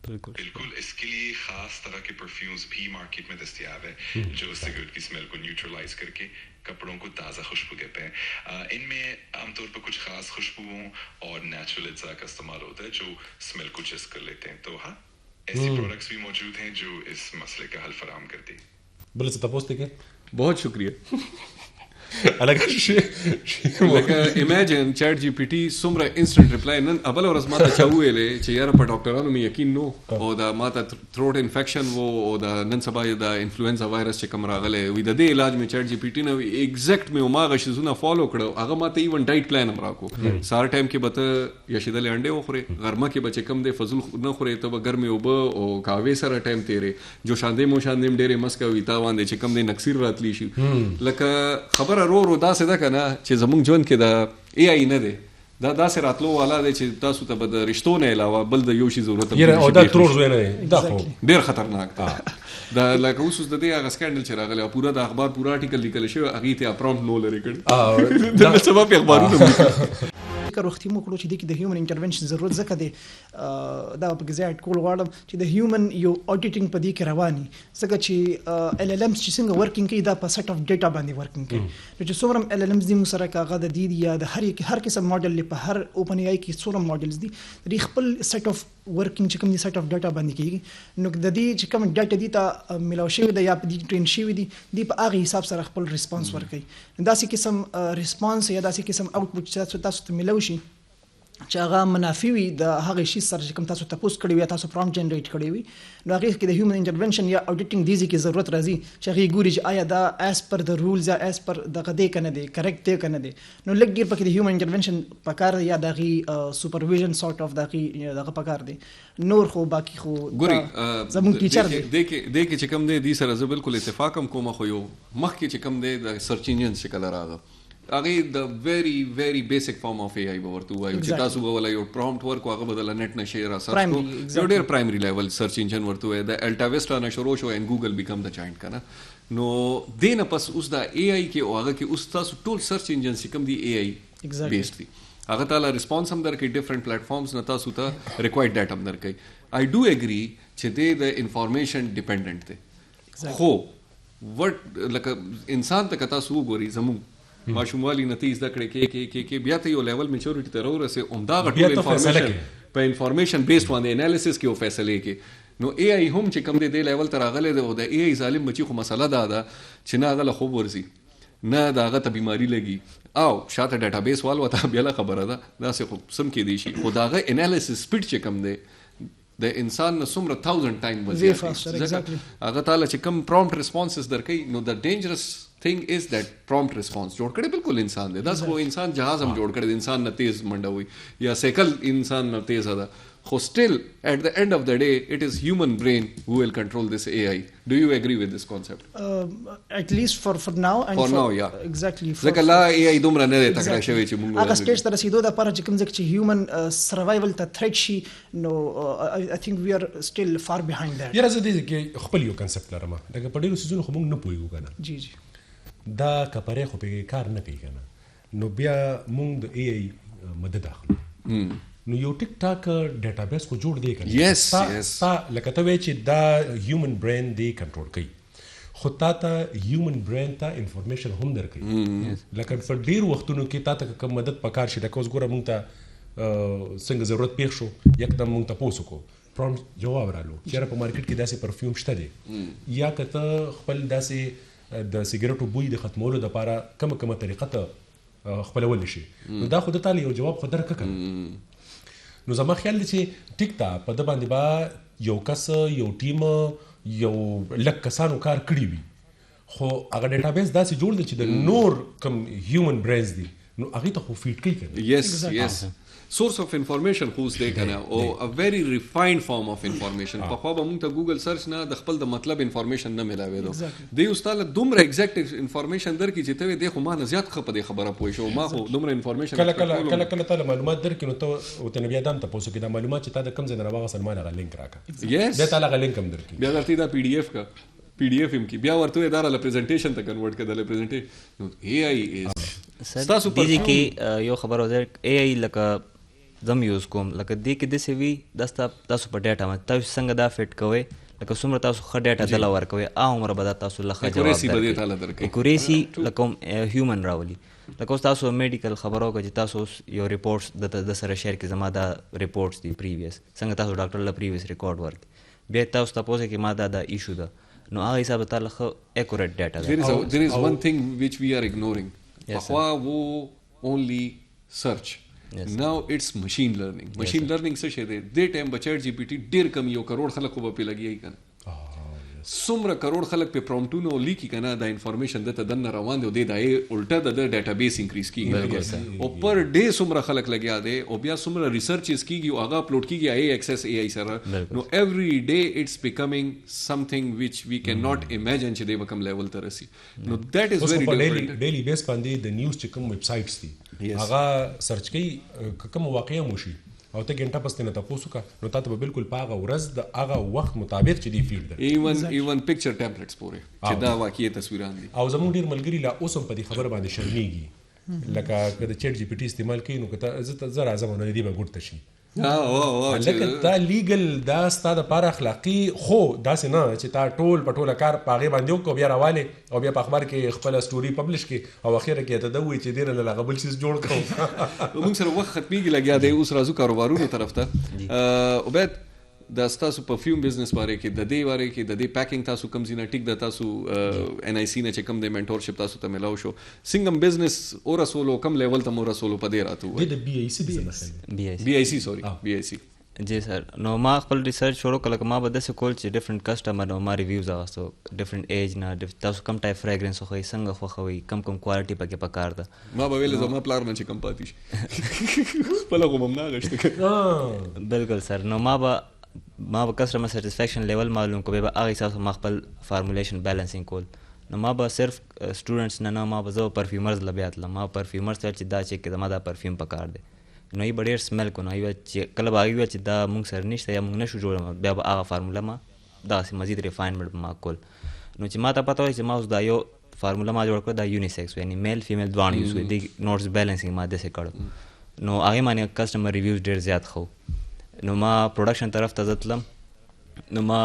बिल्कुल इसके लिए खास तरह के परफ्यूम्स भी मार्केट में दस्तयाब है जो सिगरेट की स्मेल को न्यूट्रलाइज करके कपड़ों को ताज़ा खुशबू देते हैं इनमें आमतौर पर कुछ खास खुशबुओं और नेचुरल अज्जा का इस्तेमाल होता है जो स्मेल को जज़्ब कर लेते हैं तो हाँ ऐसे प्रोडक्ट्स भी मौजूद हैं जो इस मसले का हल फराहम करते हैं बोले से तपोस थे बहुत शुक्रिया لکه امیجن چیټ جی پی ټی څومره انسټنټ ریپلای نن اول ورځ ماته چا ویلې چې یاره په ډاکټرانو مې یقین نو او دا ماته تھروټ انفیکشن وو او دا نن سبا دا انفلوئنزا وایرس چې کوم راغلی وي د دې علاج مې چیټ جی پی ټی نه ایگزیکټ مې هماغه شیزونه فالو کړو هغه ماته ایون ډایټ پلان هم راکو سهار ټایم کې به ته یشیدلې انډې وخورې غرمه کې به چې کم دی فضول نه خورې ته به ګرمې اوبه او کاوې سره ټایم تیرې جو شاندې مو شاندې ډېرې مسکه وي تا باندې چې کم دی نکسیر راتلی شي لکه خبره رو داسې ده کنه چې زمونږ ژوند کې د ای آی نه دی دا داسې راتلو والا دی چې تاسو ته به د رشتو نه علاوه بل د یو شي ضرورت او دا ترور زوی نه دا خو ډېر خطرناک دا لکه اوس د دې هغه سکینډل چې راغلی پوره د اخبار پوره آرټیکل لیکل شوی هغې ته پرومپټ نو لرې کړ د سبا په اخبارونو ذکر وختي مو کړو چې د هیومن انټرونشن ضرورت ځکه دی دا په ګزایټ کول غواړم چې د هیومن یو اډیټینګ په دې کې رواني ځکه چې LLMs چې څنګه ورکینګ کوي دا په سیټ اف ډیټا باندې ورکینګ کوي نو چې څومره LLMs دي موږ سره کاغه د دې یا د هر قسم موډل په هر اوپن AI کې څومره موډلز دي د خپل سیټ اف ورکینګ چې کوم دي سیټ اف ډیټا باندې کیږي نو د دې چې کوم ډیټا دي ته ملاو شوی دی یا په دې ټرین شوی دی په هغه حساب سره خپل ریسپانس ورکوي دا سې قسم ریسپانس یا دا سې قسم اوټپوټ چې تاسو ته ملو شي چې هغه منافي وي د هغه شي سره چې کوم تاسو تاسو کړی وي تاسو پرومپټ جنریټ کړی وي نو هغه کې د هیومن انټرونشن یا اډیټینګ دی کې ضرورت راځي چې هغه ګوري چې آیا دا اس پر د رولز یا اس پر د غدې کنه دی کریکټ دی کنه دی نو لګ ډیر پکې د هیومن انټرونشن پکار یا دغه سوپرویژن سورت اف دغه پکار دی نور خو باقی خو ګوري زموږ ټیچر دی د کې چې کوم دی سره زه بالکل اتفاق کوم خو یو مخکې چې کوم دی د سرچ انجن شکل راغی هغه د very basic form of AI به ورته وایو چې تاسو به ولا یو prompt ورکو هغه بدل نت نشي را سرچ کو یو ډیر پرایمری لیول سرچ انجن ورته وای د الټا ویسټا نه شروع شو ان ګوګل بیکم د جاینټ کنه نو دینه پس اوس دا AI کې او هغه کې اوس تاسو ټول سرچ انجن چې کوم دی AI بیسډ دي هغه تعالی ریسپانس هم درکې ډیفرنٹ پلیټفارمز نه تاسو ته ریکوایرډ ډاټا هم درکې I do agree چې د انفارمیشن ډیپندنٹ دی خو ورټ لکه انسان ته کتا سو ګوري زمو ماشوموالی نتیز د کړه کې بیا ته یو لیول میچورټی ته ورسې عمدا غټول انفارمیشن په انفارمیشن بیسډ باندې انالیسس کې او فیصله کې نو AI هم چې کوم دی لیول تر غلې دی او د AI ظالم بچی خو مسله ده چې نه غل خو ورزي نه داغه ته بیماری لګي او شاته ډیټابیس وال وته بیا خبره ده دا څه خو سم کې دی شي خو داغه انالیسس سپیډ چې کوم دی د انسان نه څومره 1000 ټایم وځي هغه تعالی چې کوم پرومپټ ریسپانسز درکې نو د ډینجرس thing is that prompt response جوړ کړي بالکل انسان دی دا خو انسان جهاز هم جوړ کړي انسان نه تیز منډه وي یا سایکل انسان نه تیز ده خو still at the end of the day it is human brain who will control this AI do you agree with this concept at least for now and for now yeah exactly ځکه لا AI دومره نه تکړه شوی چې موږ هغه سټیج ته رسیدو د لپاره چې کوم ځکه چې هیومن سروایول ته threat شي نو I think we are still far behind that یاره زه دې کې خپل یو کنسپټ لرم لکه په ډیرو سيزونو خو موږ نه پوهیږو کنه جی دا کپره خو په کار نه کوي کنه نو بیا موږ د AI مدد اخلو نو یو ټیک ټاک ډیټابیس کو جوړ دی کنه yes لکه ته وای چې دا هیومن برین دی کنټرول کوي خو ته هیومن برین ته انفارمیشن هم درکوي لکه په ډیر وختونو کې ته کوم مدد پکار شي لکه اوس ګوره موږ ته څنګه ضرورت پیښ شو یکدم موږ ته پوسو کو پرومپټ جواب رالو چیرې په مارکیټ کې داسې پرفیوم شته دی یا کته خپل داسې د سیګریټو بوی د ختمولو لپاره کومه طریقه ته خپلول شي نو دا خو د تعالی یو جواب خو درکړه نو زما خیال دی چې ټیک تا په د باندې با یو کس یو ټیم یو لک کسانو کار کړی وي خو هغه ډیټابیس داسې جوړ دی چې د نور کم هیومن برینز دی نو هغه ته خو فیډ کوي کنه yes source of information who's they کنه او a very refined form of information په خو به موږ ته ګوګل سرچ نه د خپل د مطلب انفارمیشن نه ملاوي دی استاد دومره ایگزیکټ انفارمیشن درکې چې ته دې خو ما نه زیات خپه دې خبره پوي شو ما خو دومره انفارمیشن کله ته معلومات درکې نو ته او ته بیا دام ته پوسو کې دا معلومات چې تا د کم ځای نه راغله سلمان غا لینک راکا yes بیا تعالی غا لینک هم درکې بیا درته دا PDF کا PDF هم کې بیا ورته دا له پریزنټیشن ته کنورټ کړه له پریزنټیشن نو AI is تاسو په دې کې یو خبر وزر AI لکه زم یوز کوم لکه دې کې د سی وی تاسو په ډیټا باندې تاسو څنګه دا فټ کوئ لکه څومره تاسو ښه ډیټا دلا ورکوي عمر به تاسو لخوا جواب اکوریسی لکه هیومن راولي لکه اوس تاسو میډیکل خبرو کې تاسو یو ریپورټس د سره شیر کې زما دا ریپورټس دی پریویس څنګه تاسو ډاکټر له پریویس ریکارډ ورک بیا تاسو تاسو کې ما دا ایشو ده نو هغه حساب تعالی خو اکوریټ ډیټا ده there is one thing which we are ignoring خو wo only search now it's machine learning څه شي دی د ټایم بچټ جی پی ټی ډیر کم یو کروڑ خلک په پی لګي کنه څومره کروڑ خلک په پرومپټونو لیکي کنه دا انفارمیشن د تدن روان دی او د الټا د ډیټابیس انکریز کیږي او پر ډے څومره خلک لګیا دی او بیا څومره ریسرچز کیږي او هغه اپلوډ کیږي آی ایکسس AI سره نو ایوری ډے اټس بیکمینګ something which we cannot imagine چې د وکم لیول ته رسی نو that is very different ډیلی بیس باندې د نیوز چې کوم ویب سایټس دي هغه سرچ کوي کوم واقعیا موشي او ته ګنټه پس نه تاسو کا نو تاسو به بالکل پاغه ورځ د هغه وخت مطابق چې دی فیلډ ده ایون پکچر ټمپلیټس پورې چې دا واقعي تصویران دي او زموږ ډیر ملګری لا اوسم په دې خبر باندې شرمېږي لکه که د چیټ جی پی ټي استعمال کوي نو که زه راځم نو دې به ګډ ته شي لکه دا لیګل دا ستا دپاره اخلاقي خو داسې نه چې تا ټول په ټوله کار په هغې باندې وکړو بیا راوالې او بیا په اخبار کې خپله سټوري پبلش کړي او اخره کې ته ده ووایي چې دې نه له هغه بل چیز جوړ کړو موږ سره وخت ختمېږي لګیا دی اوس راځو کاروبارونو طرف ته عبید دا ستاسو پرفیوم بزنس باره کې د دې باره کې د دې پیکینګ تاسو کوم ځینه ټیک د تاسو ان آی سی نه چې کوم د منټورشپ تاسو ته ملاو شو څنګه بزنس او رسولو کم لیول ته مو رسولو په دې راتو د بی آی سی بی آی سی سوري بی آی سی جی سر نو ما خپل ریسرچ شروع کړل ما به داسې کول چې ډفرنٹ کسټمر نو ما ریویوز اغوستو ډفرنٹ ایج نه تاسو کم ټایپ فریګرنس خوښوئ څنګه خوښوئ کم کوالټي پکې پکار ده ما به ویل زما پلار نه چې کم پاتې شي خپله خو به م نه اغوشته بالکل سر نو ما به کسټمر سیټسفیکشن لیول معلوم کو بیا به هغې حساب ما خپل فارمولیشن بیلنسینګ کول نو ما به صرف سټوډنټس نه ما به زه پرفیومرز له بیا تلم ما پرفیومرز ته چې دا چیک کړه زما دا پرفیوم پکار دی نو یې به ډېر سمیل کو نو چې کله به هغې ویل چې دا مونږ سره نشته یا مونږ نشو جوړولی بیا به هغه فارموله ما دغسې مزید ریفاینمنټ به ما کول نو چې ما ته پته وایي چې ما اوس دا یو فارموله ما جوړ کړه دا یونیسیکس یعنی میل فیمیل دواړه یوز کوي دې نوټس بیلنسینګ ما داسې کړو نو هغې باندې کسټمر ریویوز ډېر زیات ښه نو ما پروډکشن طرف ته زه تلم نو ما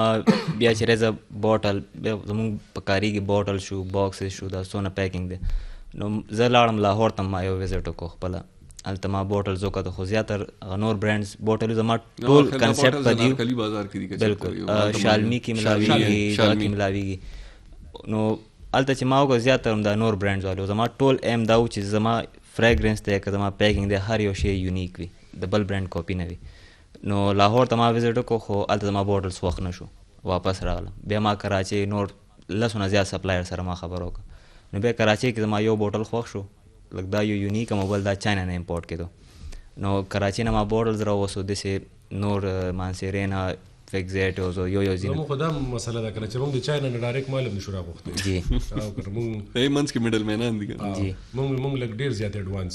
بیا چې زه بوټل بیا زمونږ په کارېږي بوټل شو باکسز شو دا څونه پیکینګ دی نو زه لاړم لاهور ته ما یو وزټ وکړو خپله هلته ما بوټلز وکړه خو زیاتر هغه نور برانډز بوټل زما ټول کنسپټ په دي بالکل شالمي کې ملاویږي دا کې ملاویږي نو هلته چې ما وکړه زیاتر هم دا نور برانډز والو زما ټول ایم دا و چې زما فریګرنس دی که زما پیکینګ دی هر یو شی یونیک وي د بل برانډ کاپي نه وي نو لاهور ته ما وزټ وکړو خو هلته زما بوټلز خوښ نه شو واپس راغلم بیا ما کراچۍ نور لسونه زیات سپلایر سره ما خبر وکړه نو بیا کراچۍ کې زما یو بوټل خوښ شو لکه دا یو یونیک موبایل دا چاینا نه امپورټ کېدو نو کراچۍ نه ما بوټلز راووسو داسې نور مانسیرینا فیکزیټوز او یو ځینې زموږ خو دا مسله ده کله چې موږ د چاینا نه ډایرکټ مال هم نشو راغوښتی جی او که موږ په منځ کې میډل مینان دي جی موږ لږ ډېر زیات ایډوانس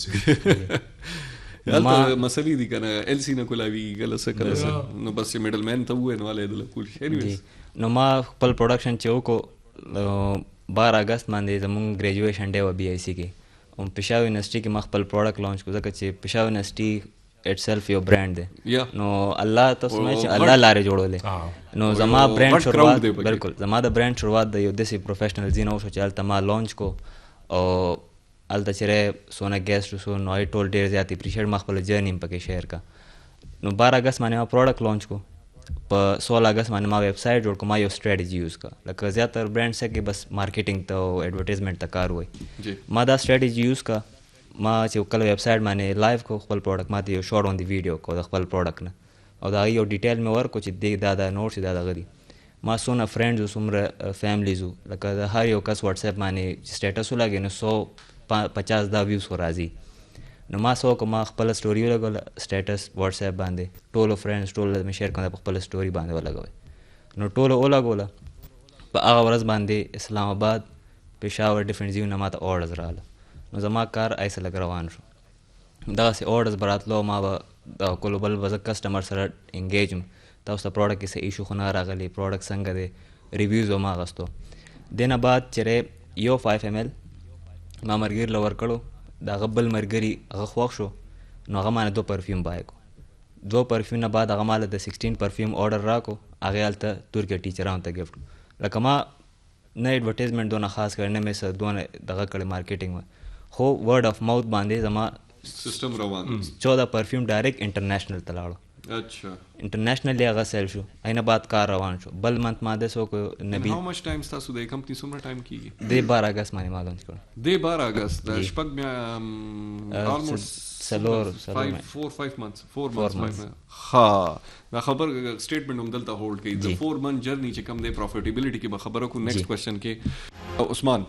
یو هلته مسلې دي که نه ایل سی نه کولاویږي کله څه کله څه نو بس چې میډل مین ته ووایې نو هله یې دله کول شي نو ما خپل پروډکشن چې وکړو 12 اګست باندې زمونږ ګریجویشن ډے و بی آی سی کې او پېښور یونیورسټي کې ما خپل پروډکټ لانچ کړو ځکه چې پېښور یونیورسټي اټ سیلف یو برانډ دی نو الله تاسو مې چې الله لارې جوړولې نو زما برانډ شروعات بالکل زما د برانډ شروعات د یو داسې پروفیشنل ځای نه وشو چې هلته ما لانچ کو او هلته چې څونه ګیسټ وسو نو هغې ټول ډېر زیات اپریشیټ ما خپله جرني هم پکې شیر کړه نو 12 اګست باندې ما پروډکټ لانچ کو په 16 اګست باندې ما ویب سایټ جوړ کړو ما یو سټریټجي یوز کړه لکه زیاتر برانډ څه کې بس مارکیټینګ ته او ایډورټایزمنټ ته کار وایي ما دا سټریټجي یوز کړه ما چې کله ویب سایټ باندې لایو کو خپل پروډکټ ما ته یو شارټ آن دی ویډیو کو د خپل پروډکټ نه او دا یو ډیټیل مې ورکو چې دا نوټس دا دغه دي ما څونه فرینډز څومره فیملیز لکه د هر یو کس واتس اپ باندې سټیټس ولګي نو 150 دا ویوز ورازي نو ما څه وکړو ما خپله سټوري ولګوله سټیټس واتس اپ باندې ټولو فرینډز ټول مې شیر کړم په خپله سټوري باندې ولګوئ نو ټولو ولګوله په هغه ورځ باندې اسلام آباد پېښور ډفرنټ ځایونه ما ته اورډرز راغله نو زما کار ایسه لږ روان شو دغسې اورډرز به راتلو ما به دغه کولو بل به زه کسټمر سره انګیج م تاسو ته پروډکټ کې څه ایشو خو نه راغلی پروډکټ څنګه دی ریویوز به ما اخیستو دې نه بعد چې یو 5 ml ما ملګري له ورکړو د هغه بل ملګري هغه خوښ شو نو هغه مانه 2 پرفیوم بای کړو 2 پرفیوم نه بعد هغه ماله د 16 پرفیوم اورډر راکړو هغې هلته ترکیه ټیچرانو ته ګفټ کړو لکه ما نه ایډورټایزمنټ دونه خاص کړی نه مې څه دونه دغه کړی مارکیټینګ خو ورډ آف ماوث باندې زما سیستم روان 14 پرفیوم ډایرکټ انټرنیشنل ته لاړو اچھا انټرنیشنلی هغه سیل شو اینه بعد کار روان شو بل منت ما د سو کو نبی هاو مچ ټایم تاسو د کمپنی څومره ټایم کیږي د 12 اگست باندې ما لانچ کړ د 12 اگست د شپږ میا almost 4 months ها دا خبر سټیټمنټ هم دلته هولډ کړي د 4 month جرنی چې کوم د پروفیټیبিলিټی کې به خبرو کو نیکسټ کوېسچن کې عثمان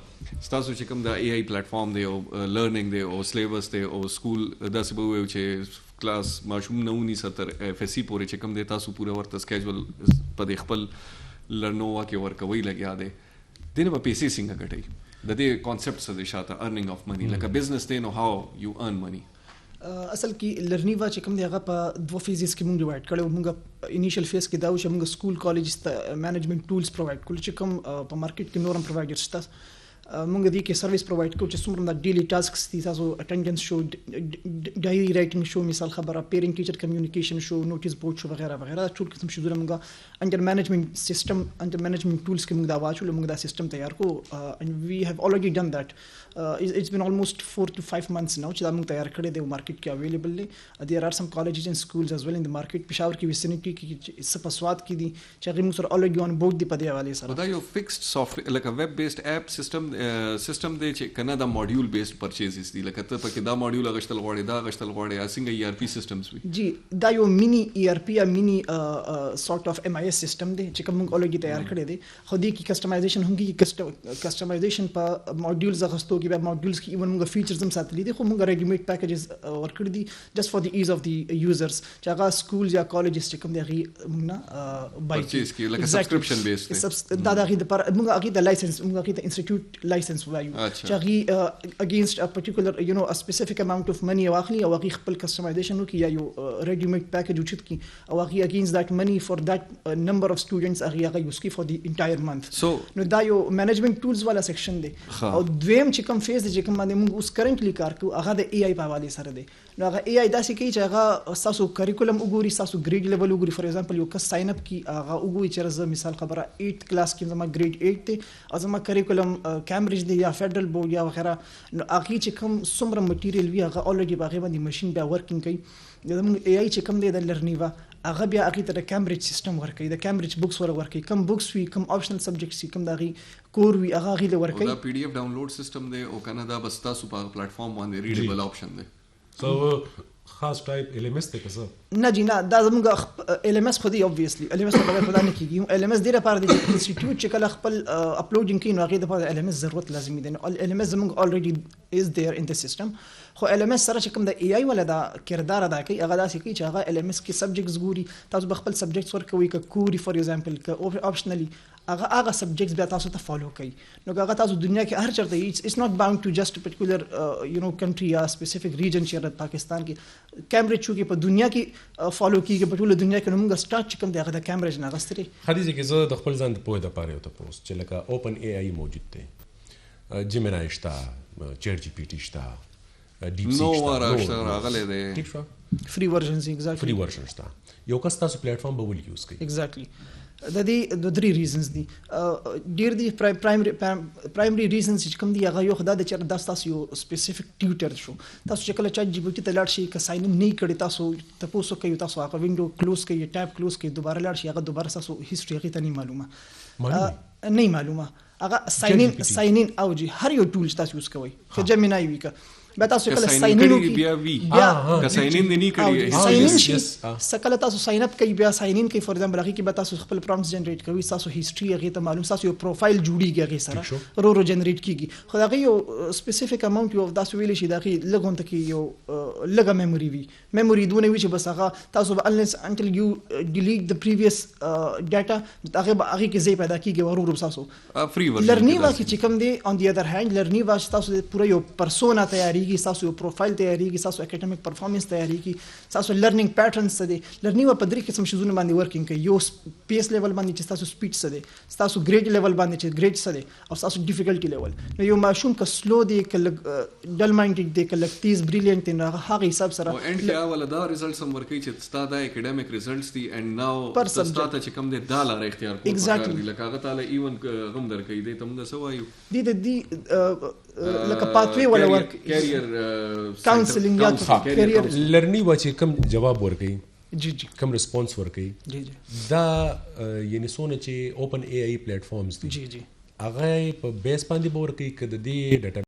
تاسو چې کوم د ای آی پلیټفارم دی او لرنینګ دی او سلیبس دی او سکول داسې به وي چې کلاس ماشوم 9 اف اس سی پورې چې کوم دی تاسو پوره ورته سکیجول په د خپل لرنووا کې ورکوي لګیا دی دنه په پیسې څنګه ګټي د دې کانسپټ څه دی شاته ارنینګ اف منی لکه بزنس دی نو هاو یو ارن منی اصل کې لرنیوا چې کوم دی هغه په 2 فیزز کې مونږ ډیوایډ کړو مونږ انیشل فیز کې دا و چې مونږ سکول کالج ته مینجمنت ټولز پرووایډ کول چې کوم په مارکیټ کې نورم پرووایډر شته موږ دې کې سرویس پرووایډ کوو چې څومره د ډیلی ټاسکس دي تاسو اټینډنس شو ډایری رائټینګ شو مثال خبره پیرنټ ټیچر کمیونیکیشن شو نوټیس بورډ شو وغیرہ وغیرہ ټول قسم شو موږ انډر مینجمنٹ سیستم انډر مینجمنٹ ټولز کې موږ دا واچو موږ دا سیستم تیار کو and we have already done that. It's been almost 4 to 5 months now چې دا موږ تیار کړی دی مارکیټ کې اویلیبل دی. There are some colleges and schools as well in the market. پېښور کې ویسینټي کې سپسواد کې دي چې هغه موږ سره already on board دی په دې حواله سره. دا یو فکسډ سافټویر لکه ویب بیسډ اپ سیستم دی چې کنه دا ماډیول بیسډ پرچیزز دي لکه ته پکې دا ماډیول غشتل غواړي دا غشتل غواړي څنګه ERP سیستمز وي. جی دا یو مینی ERP یا مینی سورت اف MIS سیستم دی چې کوم موږ already تیار کړی دی. خو دې کې کسٹمایزیشن هم کې کسٹمایزیشن په ماډیولز غستو کې به ماډیولز کې ایون موږ فیچرز هم ساتلي دي خو موږ ریډیمیډ پیکیجز ورکړي دي جست فار دی ایز اف دی یوزرز چې هغه سکولز یا کالجز چې کوم دی هغه موږ نه بای پرچیز کې لکه سبسکرپشن بیسډ دا د پر موږ هغه د لایسنس موږ هغه د انسټیټیوټ لایسنس وایو چې هغه اگینست ا پرټیکولر یو نو ا سپیسیفیک اماونت اف منی واخلي او هغه خپل کسٹمایزیشن وکړي یا یو ریډیمیډ پیکیج وچت کی او هغه اگینست دیٹ منی فار دیٹ نمبر اف سټوډنټس هغه یوز کی فار دی انټایر منث. نو دا یو مینجمنٹ ټولز والا سیکشن دی او دویم چې کوم فیز دی چې کوم باندې موږ اوس کرنټلی کار کوو هغه د AI په حواله سره دی. نو هغه AI داسې کوي چې هغه تاسو کریکولم وګوري تاسو ګریډ لیول وګوري فار ایگزامپل یو کس ساين اپ کی هغه وګوري چې زه مثال خبره 8th کلاس کې زما ګریډ 8 دی او زما کریکولم کیمبرج دی یا فیډرل بورډ یا وغیرہ. نو هغه چې کوم څومره مټیریل وی هغه الریډي باغې باندې ماشين بیا ورکینګ کوي. زموږ AI چې کوم دی د لرنیوا هغه بیا هغه ته د کیمبرج سیستم ورکوي د کیمبرج بوکس ورکوي کوم بوکس وی کوم آپشنل سبجیکټس کوم دغه کور وی هغه غیله ورکوي. دا PDF ډاونلوډ سیستم دی او کنه دا بس تاسو په پلیټ فارم باندې ریډیبل آپشن دی. سو خاص ټایپ LMS ته څه نه جی نه دا زموږ LMS خو دی obviously LMS په بغیر خدا نه کیږي. LMS ډیره لپاره د انسټیټیوټ چې کله خپل اپلوډینګ کوي نو هغه د لپاره LMS ضرورت لازمي دی. نو LMS زموږ already is there in the system. خو LMS سره چې کوم د AI ولا دا کردار ادا کوي هغه داسې کوي چې هغه LMS کې سبجیکټس ګوري تاسو خپل سبجیکټس ورکوي ک کوری فار ایگزامپل ک آپشنلی هغه سبجیکټس بیا تاسو ته فالو کوي. نو هغه تاسو دنیا کې هر چرته اټس ناٹ باوند ټو جست پرټیکولر یو نو کنټری یا سپیسیفیک ریجن چې پاکستان کې کیمبرج چې په دنیا کې فالو کیږي په ټول دنیا کې نو موږ سٹارټ چې کوم دی هغه د کیمبرج نه غستري. خدیجه کې زه د خپل ځان په د پاره یو ته پوسټ چې لکه اوپن AI موجود دی جیمینای شتا چیټ GPT شتا ډیپ سیک شتا راغله دی ټیک شو فری ورژنز ایگزیکټلی فری ورژن شتا یو کس تاسو پلیټ فارم به ول یوز کوي ایگزیکټلی د دې د درې ریزنز دي ډیر دي پرایمری ریزنز چې کوم دي هغه یو خدای د چر تاسو یو سپیسیفیک ټیوټر شو تاسو چې کله چات GPT ته لاړ شي ک ساين ان نه کړي تاسو تاسو کوي تاسو هغه وینډو کلوز کوي ټاب کلوز کوي دوباره لاړ شي هغه دوباره تاسو هیستوري هغه ته نه معلومه هغه ساين ان او جی هر یو ټول تاسو یوز کوي ک جمینای وی ک بیا تاسو کله ساين ان بیا وی که ساين ان نه کړی ساين ان شي سکله تاسو ساين اپ کوي بیا ساين ان کوي فور ایگزامپل هغه کې به تاسو خپل پرومپټس جنریټ کوي تاسو هیستوري هغه ته معلوم تاسو یو پروفایل جوړیږي هغه سره رو جنریټ کیږي خو هغه یو سپیسیفیک اماونت یو تاسو ویل شي دغه لګون ته کې یو لګه میموري وي میموري دونه وي چې بس هغه تاسو به unless until you delete the previous data هغه کې ځای پیدا کیږي ورور تاسو فری ورژن لرنیوا کې کوم دی on the other hand لرنیوا تاسو پوره یو پرسونا تیاریږي تاسو یو پروفایل تیاریږي تاسو اکیډمیک پرفارمنس تیاریږي تاسو لرنینګ پیټرنز څه دي لرنیوا په درې قسم شیزونه باندې ورکینګ کوي یو پیس لیول باندې چې تاسو سپیډ څه دي تاسو ګریډ لیول باندې چې ګریډ څه دي او تاسو ډیفیکلټی لیول نو یو ماشوم ک سلو دی ک ډل مایندډ دی ک تیز بریلیانټ دی هغه حساب سره او انډ کې اول دا ریزلټس هم ورکړي چې ستا د اکیډمیک ریزلټس دي اینڈ ناو ستا ته چې کوم دی دا لار اختیار کوو exactly لکه هغه تعالی ایون غم درکې دی تم د سوایو دی لکه پاتوی ولا ورک کیریئر کاونسلینګ یا کیریئر لرنی و چې کوم جواب ورکړي جی کوم ریسپانس ورکړي جی جی دا یعنی سونه چې اوپن AI پلیټ فارمز دي جی جی هغه په بیس باندې ورکړي کده دی ډاټا